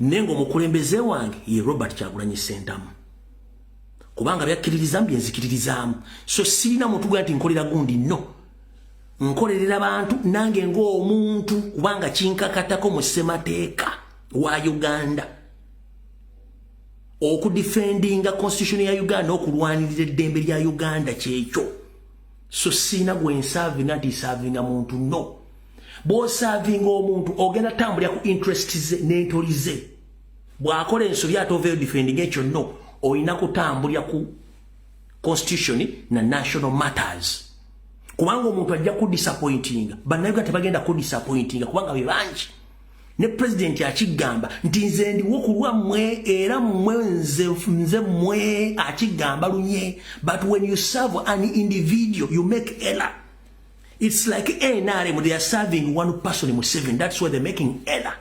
nengo omukulembeze wange ye Robert Kyagulanyi Ssentamu kubanga byakkiririza byenzikiririzaamu so sirina muntu gwe ati nkolera gundi no nkolerera abantu nange ng'omuntu kubanga kinkakatako mu ssemateeka wa Uganda okudefendinga constitution ya Uganda okulwanirira eddembe lya Uganda kyekyo so sina gwe nsavinga nti savinga muntu no bw'osavinga omuntu ogenda tambulira ku interest ze n'entoli ze bw'akola ensobi ate ovayo defending ekyo no oyina kutambulira ku constitution na national matters. Kubanga omuntu ajja ku disappointing bannayuganda tebagenda ku disappointing kubanga be bangi ne president akigamba nti nze ndi wokulwa mmwe era mmwe nze mmwe akigamba lunye. But when you serve an individual you make error. It's like NRM, they are serving one person in 7. That's why they're making error.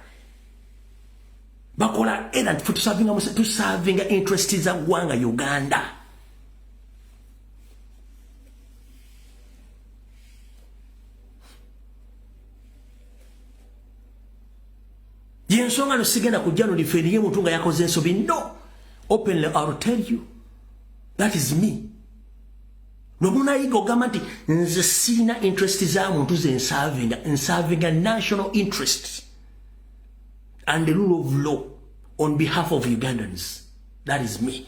Bakola error to serving interests za gwanga Uganda. Yensonga no sigenda kujano defend ye mutunga yakoze ensobi. No. Openly I'll tell you. That is me. No muna igo gamati nze sina interest za muntu ze serving a national interest and the rule of law on behalf of Ugandans. That is me.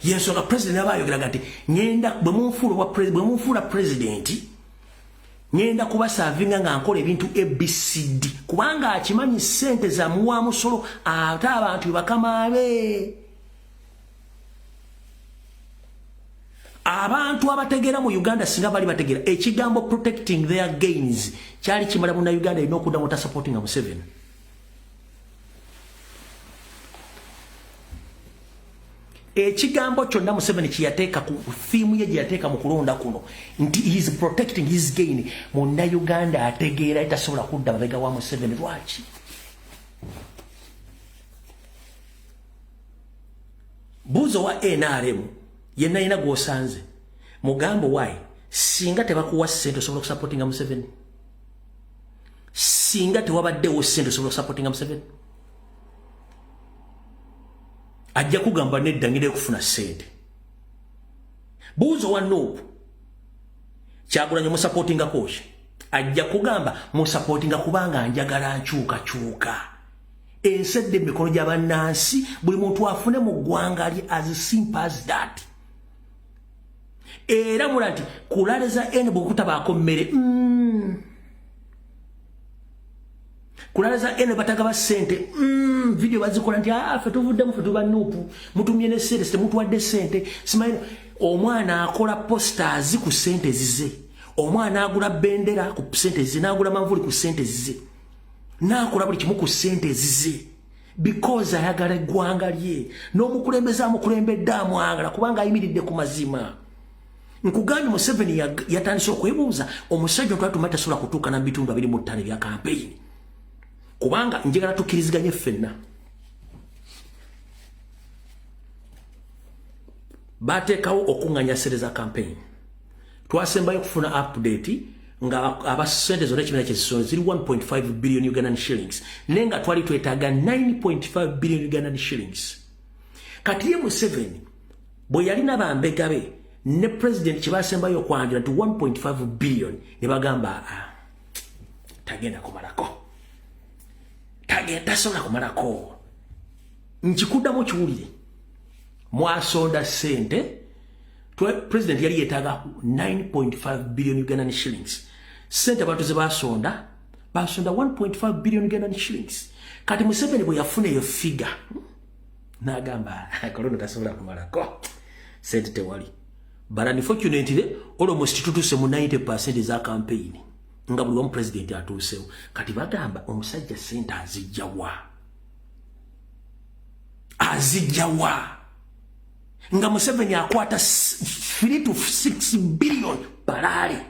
Yes, the president abayogera gati ngenda bwe munfuula president ngenda kuba savinga nga nkola ebintu ABCD kubanga akimanyi sente za muwa musolo ate abantu bakamabe. Abantu abategera mu Uganda singa bali bategera ekigambo protecting their gains kyali kimala mu Uganda inokuda mota supporting Museveni. Ekigambo kyonna Museveni kiyateeka ku theme ye yateeka mu kulonda kuno nti he is protecting his gain. Munda Uganda ategeera itasobola kudda babega wa Museveni lwaki. Buzo wa NRM yenna ina gwosanze mugambo wai singa tebakuwa sente osobola supporting Museveni. Singa tewabaddewo sente osobola supporting Museveni. Ajja kugamba nedda ngire kufuna sente. Buzo wa Nuupu Kyagulanyi mu supporting akoche ajja kugamba mu supporting kubanga njagala nkyuka ensedde mikono gy'abannansi buli muntu afune mu ggwanga lye as simple as that. Era mulati kulaleza ene bwekutabaako mmere kulaleza ene batagaba sente video bazikola nti afe tuvuddemu fe tuba Nuupu mutumye ne sente se mutu wadde sente simanyi omwana akola posters ku sente zize omwana agula bendera ku sente zize n'agula manvuli ku sente zize n'akola buli kimu ku sente zize because ayagala eggwanga lye n'omukulembeze amukulembedde amwagala kubanga ayimiridde ku mazima. Nkugambye Museveni yatandise okwebuuza omusajja twatuma tasobola kutuuka na bitundu 25 bya campaign kubanga njagala tukkiriziganye ffenna. Bateekawo okuŋŋanya ssente za campaign. Twasembayo kufuna update nga abasente zonna ekibina kyezisolo ziri 1.5 billion Ugandan shillings naye nga twali twetaaga 9.5 billion Ugandan shillings. Kati ye Museveni bwe yalina bambegabe ne president kyebasembayo okwanjula nti 1.5 billion ne bagamba tagenda kumalako. Tasobola kumalako. Nkikuddamu kiwulire mwasonda sente president yali yetaaga 9.5 billion Ugandan shillings. Sente batuze basonda 1.5 billion Ugandan shillings. Kati Museveni bwe yafuna eyo figure n'agamba kolono tasobola kumalako sente tewali. But unfortunately almost tutuse mu 90% za campaign nga buli wamu president atuusewo. Kati bagamba omusajja sente azijjawa nga Museveni akwata 3 to 6 billion parale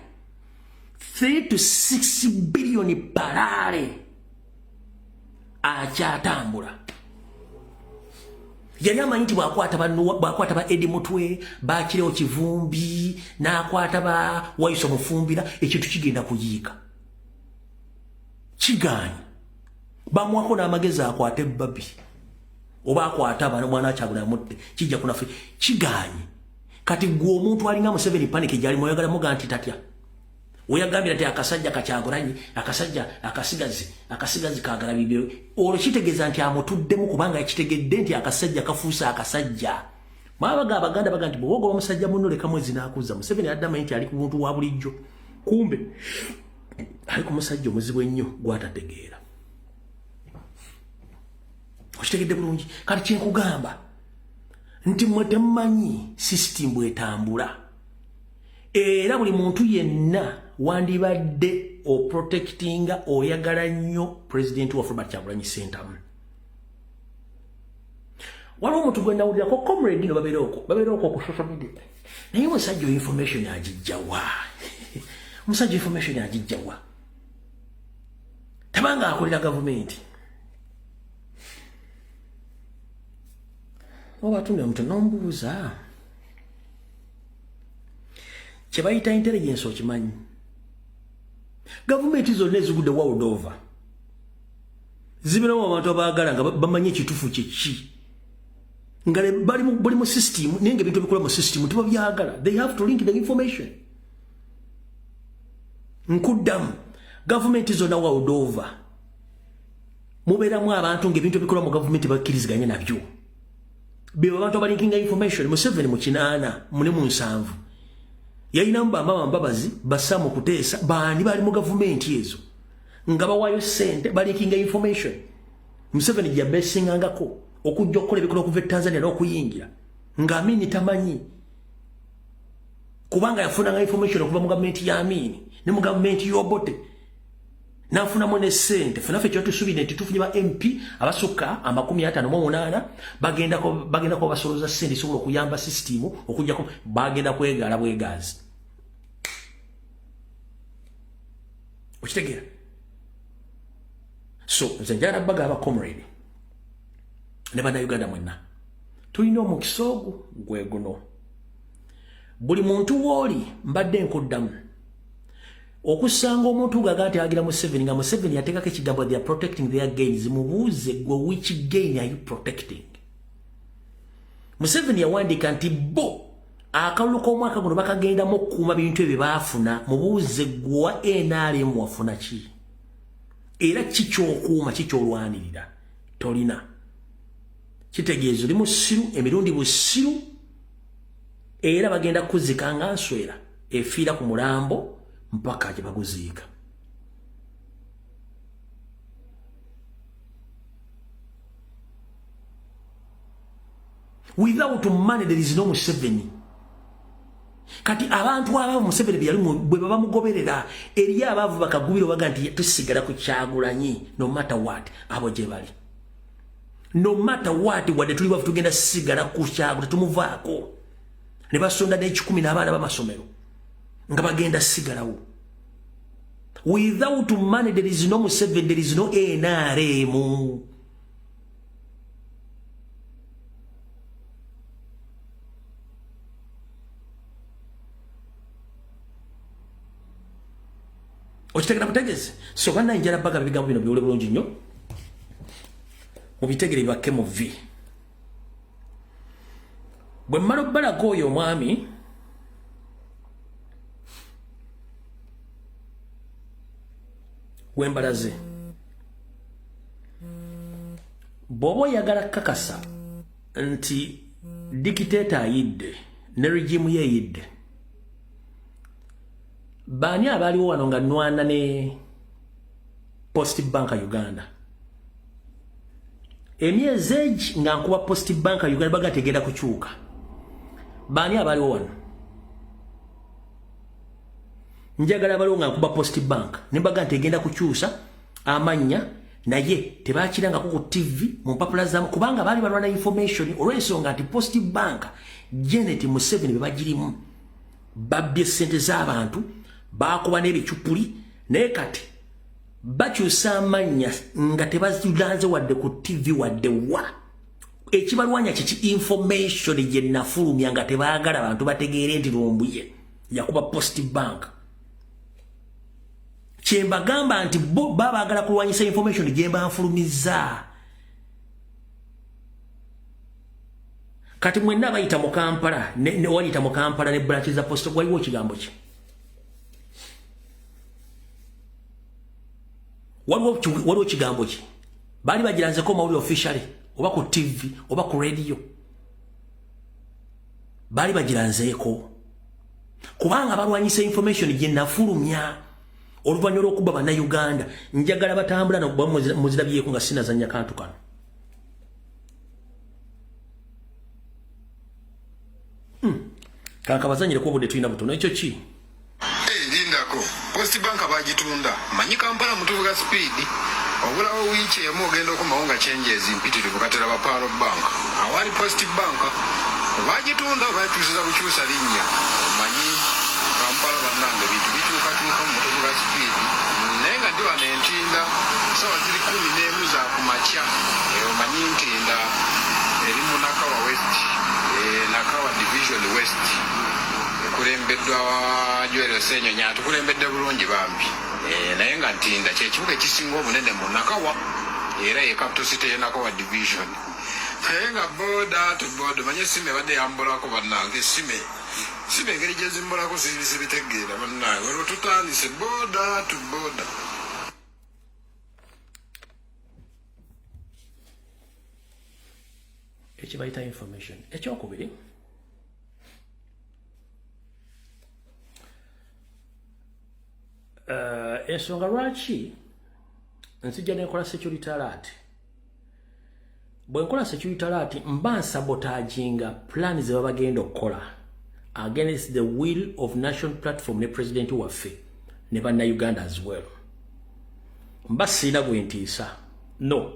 3 to 6 billion parale akyatambula. Yali amanyi nti bwakwata ba Eddie Mutwe bakirewo Kivumbi n'akwata ba Waiso Mufumbira ekintu kigenda kuyiika kigaanyi bamwako n'amagezi akwata ebbabi oba akwata abana mwana Kyagulanyi mutte kijja kunafe kigaanyi. Kati gwe omuntu alinga Museveni panic gyali moyagala muga nti tatya oyagambira ati akasajja Kyagulanyi akasigazi kagala bibyo olwo kitegeza nti amutuddemu kubanga yakitegedde nti akasajja kafuusa akasajja mwabaga abaganda baga nti bwogo omusajja munno leka mwezi nakuza Museveni addamu nti ali ku muntu wa bulijjo kumbe ali ku musajja omuzibu ennyo gwatategeera okitegedde bulungi kati kyenkugamba nti mwe temumanyi system bwetambula era buli muntu yenna wandibadde oprotectinga oyagala nnyo president wa Robert Kyagulanyi Ssentamu waliwo omuntu gwe nawulirako comrade no babeera okwo ku social media naye musajja information agijjawa musajja information agijjawa tabanga akolera gavumenti obatunde omuntu nombuuza kyebayita intelligence okimanyi gavumenti zonna ezigudde world over zibeeramu abantu abaagala nga bamanyi ekituufu kyeki nga bali mu system naye nga ebintu ebikola mu system tebabyagala they have to link the information nkuddamu gavumenti zonna world over mubeeramu abantu ng'ebintu ebikola mu gavumenti bakkiriziganya nabyo beba abantu abalinkinga information Museveni mu 8 mune mu 7 yalina mama mbabazi bassa mu kuteesa baani bali mu gavumenti ezo nga bawayo sente balinkinga information Museveni gya besingangako okujja okukola ebikola okuva e Tanzania n'okuyingira ng'Amini tamanyi kubanga yafunanga information okuva mu gavumenti ya Amini ne mu gavumenti y'Obote nafunamu ne sente fenaffe kyo tusubire nti tufunye ba MP abasukka 58 bagenda ko basoloza sente isobola okuyamba system okujjako bagenda kwegala bwegazi okitegera so nzenjana baga aba comrade ne bana Uganda mwenna tulina omukisa ogwo gwe guno buli muntu woli mbadde nkuddamu okusanga omuntu gagati agira Museveni nga Museveni yatekako ekigambo they are protecting their gains mubuuze gwe which gain are you protecting Museveni yawandika nti bo akalulu k'omwaka guno bakagendamu okukuuma bintu ebyo baafuna mubuuze gwe NRM wafuna ki era kikyokuuma kikyolwanirira tolina kitegeeza oli musiru emirundi busiru era bagenda kuzika nga nswera efiira ku mulambo mpaka gye baguziika without money there is no Museveni kati abantu abaavu Museveni bye yali bwe bamugoberera eri abaavu bakagubira baga nti tusigala ku Kyagulanyi no matter what abo gye bali no matter what wadde tuli bavu tugenda sigala ku Kyagulanyi tumuvaako ne basonda n'ekikumi n'abaana b'amasomero nga bagenda sigalawo without money there is no Museveni there is no NRM okitegera butegezi so bana njala baga bigambo bino biwole bulungi nnyo mubitegere bakke mu V bwe mmala obbalaga oyo omwami wembalaze bw'oba oyagala kakasa nti dikiteeta ayidde ne regimu ye eyidde baani abaaliwo wano nga nwana ne Post Bank Uganda emyezi egi nga nkuba Post Bank Uganda baga tegenda kukyuka baani abaaliwo wano njagala abaliwo nga nkuba Post Bank nembaga ntegenda kukyusa amanya naye tebakirangako ku TV mu mpapula zaamu kubanga baali balwana information olw'ensonga nti Post Bank Janet Museveni be bagirimu babbye ssente z'abantu bakuba n'ebicupuli naye kati bakyusa amanya nga tebazilanze wadde ku TV wadde wa ekibalwanya kiki information gye nafulumya nga tebaagala abantu bategeere nti Lumbuye yakuba Post Bank kyembagamba nti bo babaagala kulwanyisa information gye banfulumiza kati mwenna bayita mu Kampala ne walita mu Kampala ne branches za Post waliwo kigambo ki waliwo kigambo ki bali bagiranzeko mawulire officially oba ku TV oba ku radio bali bagiranzeeko kubanga balwanyisa information gye nafulumya oluvannyuma lw'okuba bannayuganda njagala batambula nokuba muzirabyeko nga sinazanya kantu kano kanka bazanyireko obudde tulina butono ekyo ki lindako post bank bagitunda manyi Kampala mutuvuga speed obulawo wiiki emu ogenda okumawo nga changes mpitirivu katera ba Paro Bank awali post bank bagitunda batuusiza bukyusa linnya manyi Kampala bannange bintu bikyukakyuka mu mutuvuga speed naye nga ndi wano entinda sawa ziri 11 za kumakya omanyi ntinda eri mu Nakawa West Nakawa Division West kulembeddwa Joel Ssenyonyi atukulembedde bulungi bambi naye nga ntinda kyekibuga ekisinga obunene mu Nakawa era ye capital city ye Nakawa Division naye nga boda to boda manye sime badde yambolako bannange sime engeri gye zimbolako zibitegeera bannange olwo tutandise boda to boda ekibayita information ekyokubiri ensonga lwaki nzija nekola security alert bwe nkola security alert mba nsabotaging plan ze babagenda okukola against the will of national platform ne president waffe ne bannayuganda as well mba sirina gwe ntiisa no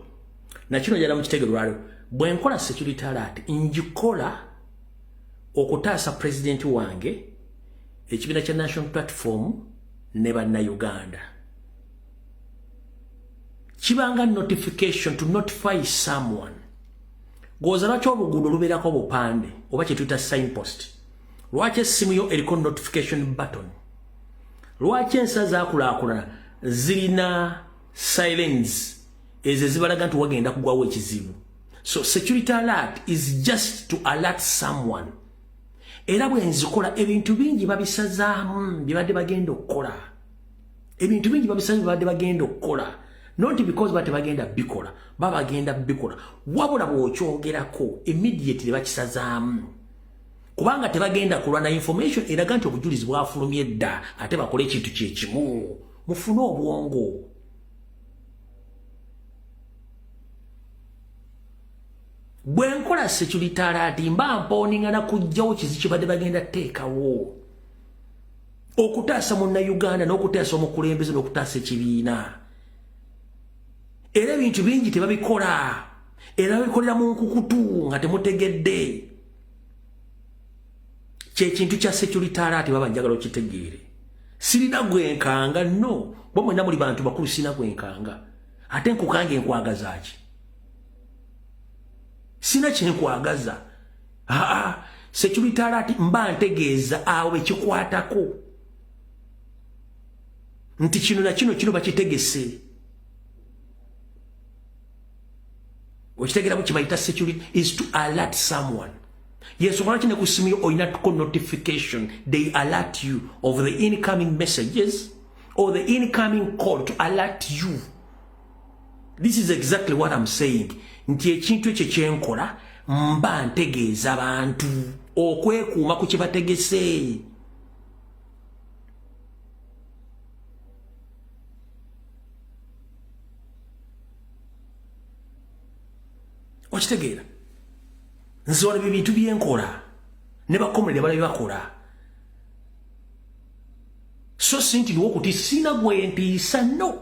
nakino jala mukitegerwalo bwe nkola security alert njikola okutaasa president wange ekibiina kya national platform ne bannayuganda kibanga notification to notify someone goza lwaki oluguudo lubeerako obupande oba kyetuyita signpost lwaki essimu yo eriko notification button lwaki ensa zaakulaakulana zirina silence ezo zibalaga nti wagenda kugwawo ekizibu so security alert is just to alert someone era bwe nzikola ebintu bingi babisazaamu bibadde bagenda okukola ebintu bingi babisazaamu bibadde bagenda okukola not because bate bagenda bikola baba bagenda bikola wabula bw'okyogerako immediately bakisazaamu kubanga tebagenda kulwana information eraga nti obujulizi bwafulumye dda ate bakole ekintu kyekimu mufune obwongo bwe nkola security alert mba mponinga kujjawo kizi kibadde bagenda teekawo okutaasa munnayuganda n'okutaasa omukulembeze n'okutaasa ekibiina era ebintu bingi tebabikola era babikolera mu nkukutu nga temutegedde kyekintu kya security alert baba njagala okitegeere sirina gwenkanga no bo mwenna muli bantu bakulu sirina gwenkanga ate nkukange nkwagaza ki sina kyenkwagaza security alert mba ntegeeza awo ekikwatako nti kino na kino bakitegese okitegeramu kibayita security is to alert someone yes lwaki ne ku simu yo olina tuko notification they alert you of the incoming messages or the incoming call to alert you. This is exactly what I'm saying. Nti ekintu ekyo kyenkola mba ntegeeza abantu okwekuuma ku kyebategese. Okitegeera nzola bintu byenkola ne bakomere bala byakola so sinti wokuti sina gwentiisa no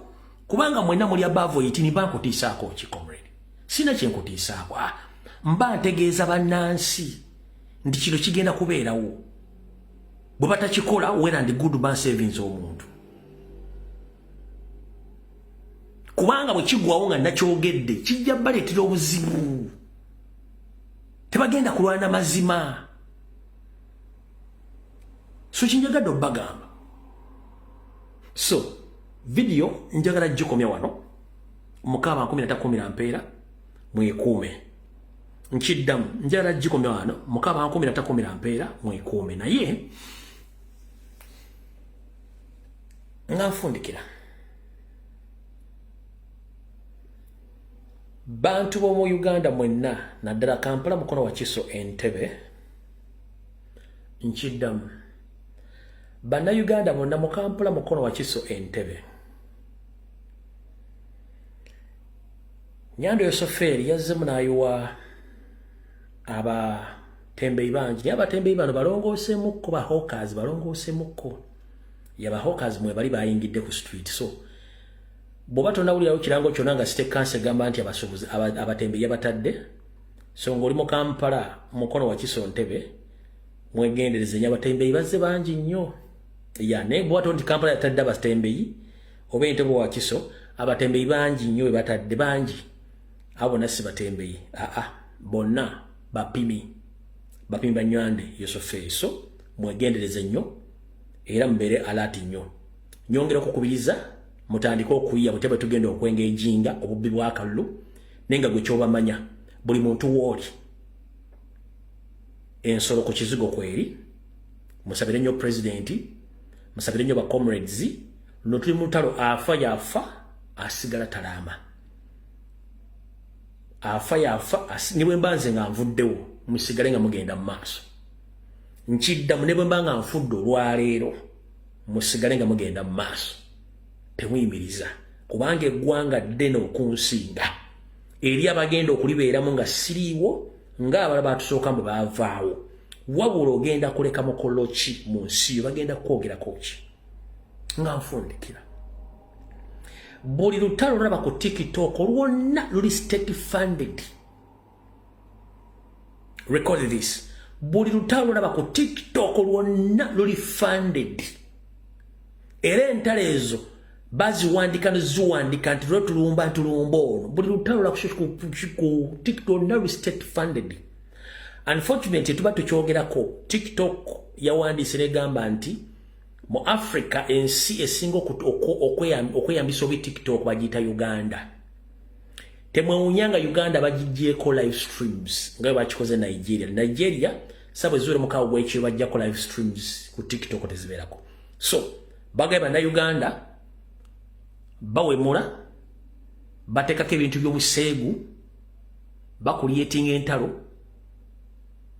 kubanga mwena muli abavo yitini bankutiisaako kikomere sina kyenkutiisaako mba ntegeeza bannansi nti kino kigenda kubeerawo bwe batakikola wera ndi good man savings omuntu kubanga bwe kigwawo nga nakyogedde kijja baleetera obuzibu tebagenda kulwana mazima so kinjagadde obbagamba so video njagala gikomya wano mukaba 13 mpeera mwekuume nkiddamu njagala gikomya wano mukaba 13 mpeera mwekuume naye nga nfundikira bantu bo mu Uganda mwenna naddala Kampala mukono wa Kiso Entebbe nchiddamu banna Uganda mwenna mu Kampala mukono wa Kiso Entebbe Nyando Yosoferi yazzemu n'ayiwa abatembeeyi bangi abatembeeyi bano balongooseemukko ba hawkers balongooseemukko yaba hawkers mwe bali bayingidde ku street so bwoba tonawulirawo kirango kyonna nga state council gamba nti abasuubuzi abatembeeyi yabatadde so ng'oli mu Kampala mukono wa Kiso Entebbe mwegendereze nnyo abatembeeyi bazze bangi nnyo ya naye bw'atyo nti Kampala yatadde abatembeeyi oba Entebbe wa Kiso abatembeeyi bangi nnyo we batadde bangi abo nasi batembeeyi bonna bapimi banywande Yosoferi so mwegendereze nnyo era mbere alati nnyo nyongera okukubiriza mutandika okuyiya bwe tugenda okwengejinga obubbi bwa kalulu nenga gwe kyobamanya buli muntu wooli ensolo ku kizigo kweri musabire nnyo presidenti musabire nnyo ba comrades no tuli mutalo afa yafa asigala talama afa yafa niwe mbanze nga nvuddewo musigale nga mugenda mu maaso nchidda munebwe mbanga nfuddo olwaleero musigale nga mugenda mu maaso temuyimiriza kubanga eggwanga ddene okunsinga eri abagenda okulibeeramu nga siriiwo ng'abala batusooka mwe baavaawo wabula ogenda kuleka mukolo ki mu nsi yo bagenda kwogerako ki nga nfundikira buli lutalo olaba ku TikTok lwonna luli state funded record this buli lutalo olaba ku TikTok lwonna luli funded era entalo ezo baziwandika neziwandika nti lwetulumba ntulumba ono buli lutalo olaba ku TikTok luli state funded unfortunately tuba tukyogerako TikTok yawandiise negamba nti mu Africa ensi esinga okweyambisa obi TikTok bagiyita Uganda temwewuunya nga Uganda bagijjeeko live streams nga bakikoze Nigeria sabwe zure mukaawo gwekyo bajjako live streams ku TikTok tezibeerako so bagamba na Uganda bawemula bateekako ebintu by'obuseegu bakulietinga entalo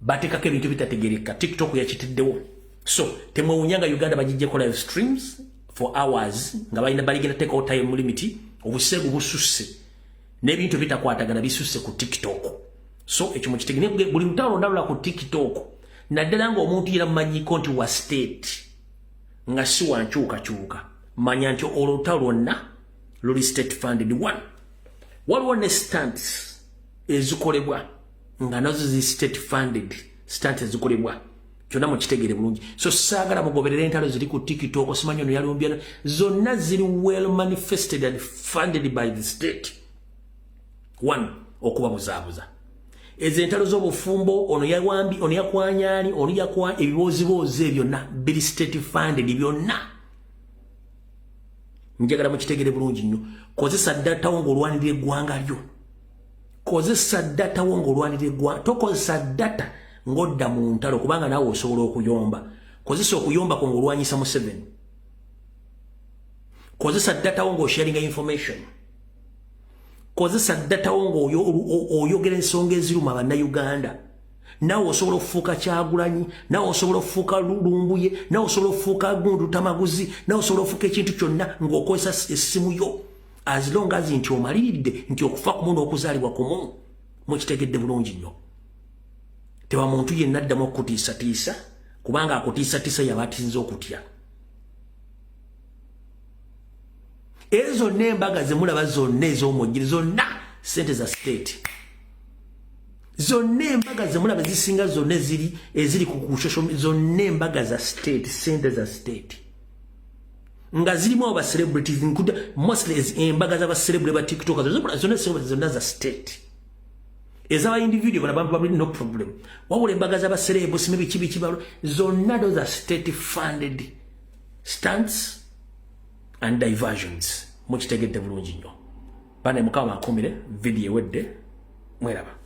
bateekako ebintu bitategereka TikTok yakitiddewo so temwewuunya nga Uganda bagijjeko live streams for hours nga baligenda teekao time limit obuseegu bususse n'ebintu bitakwatagana bisusse ku TikTok so ekyo mukitegene buli lutalo ndalula ku TikTok naddala nga omuntu yera mumanyiko nti wa state nga si wankyukakyuka manya nti olutalo lwonna luli state funded one waliwo ne stunts ezikolebwa nga nazo zi state funded stunts ezikolebwa kyonna mukitegere bulungi so saagala mugoberera entalo ziri ku TikTok osimanyi ono yalumbya zonna ziri well manifested and funded by the state one okuba buzaabuza ezo entalo z'obufumbo ono yakwanyani ono yakwa ebiboozibozi ebyo byonna biri state funded byonna njagala mukitegere bulungi nnyo kozesa datawo ng'olwanirira eggwanga lyo kozesa datawo ng'olwanirira eggwanga tokozesa data ng'odda mu ntalo kubanga naawe osobola okuyomba kozesa okuyomba ko ng'olwanyisa Museveni kozesa datawo ng'osharinga information kozesa datawo ng'oyogera ensonga eziruma bannayuganda naawe osobola okufuuka Kyagulanyi naawe osobola okufuuka Lumbuye naawe osobola okufuuka Gundu Tamaguzi naawe osobola okufuuka ekintu kyonna ng'okozesa essimu yo as long as nti omaliridde nti okufa kumu n'okuzaalibwa kumu mukitegedde bulungi nnyo tewa muntu yenna addamu okutiisatiisa kubanga akutiisatiisa yaba atinze okutya ezo n'embaga zemulaba zonna ez'omujjiri zonna sente za state zonna embaga zemulaba zisinga zonna eziri ku social zonna embaga za state sente za state nga zirimu aba celebrities include mostly embaga z'aba celebrity ba TikTok zonna za state ezaba individual bana bantu no problem wabula embaga z'aba celebrities biki zonna those are state funded stunts and diversions mukitegedde bulungi nnyo bana mukama akumire video wedde mweraba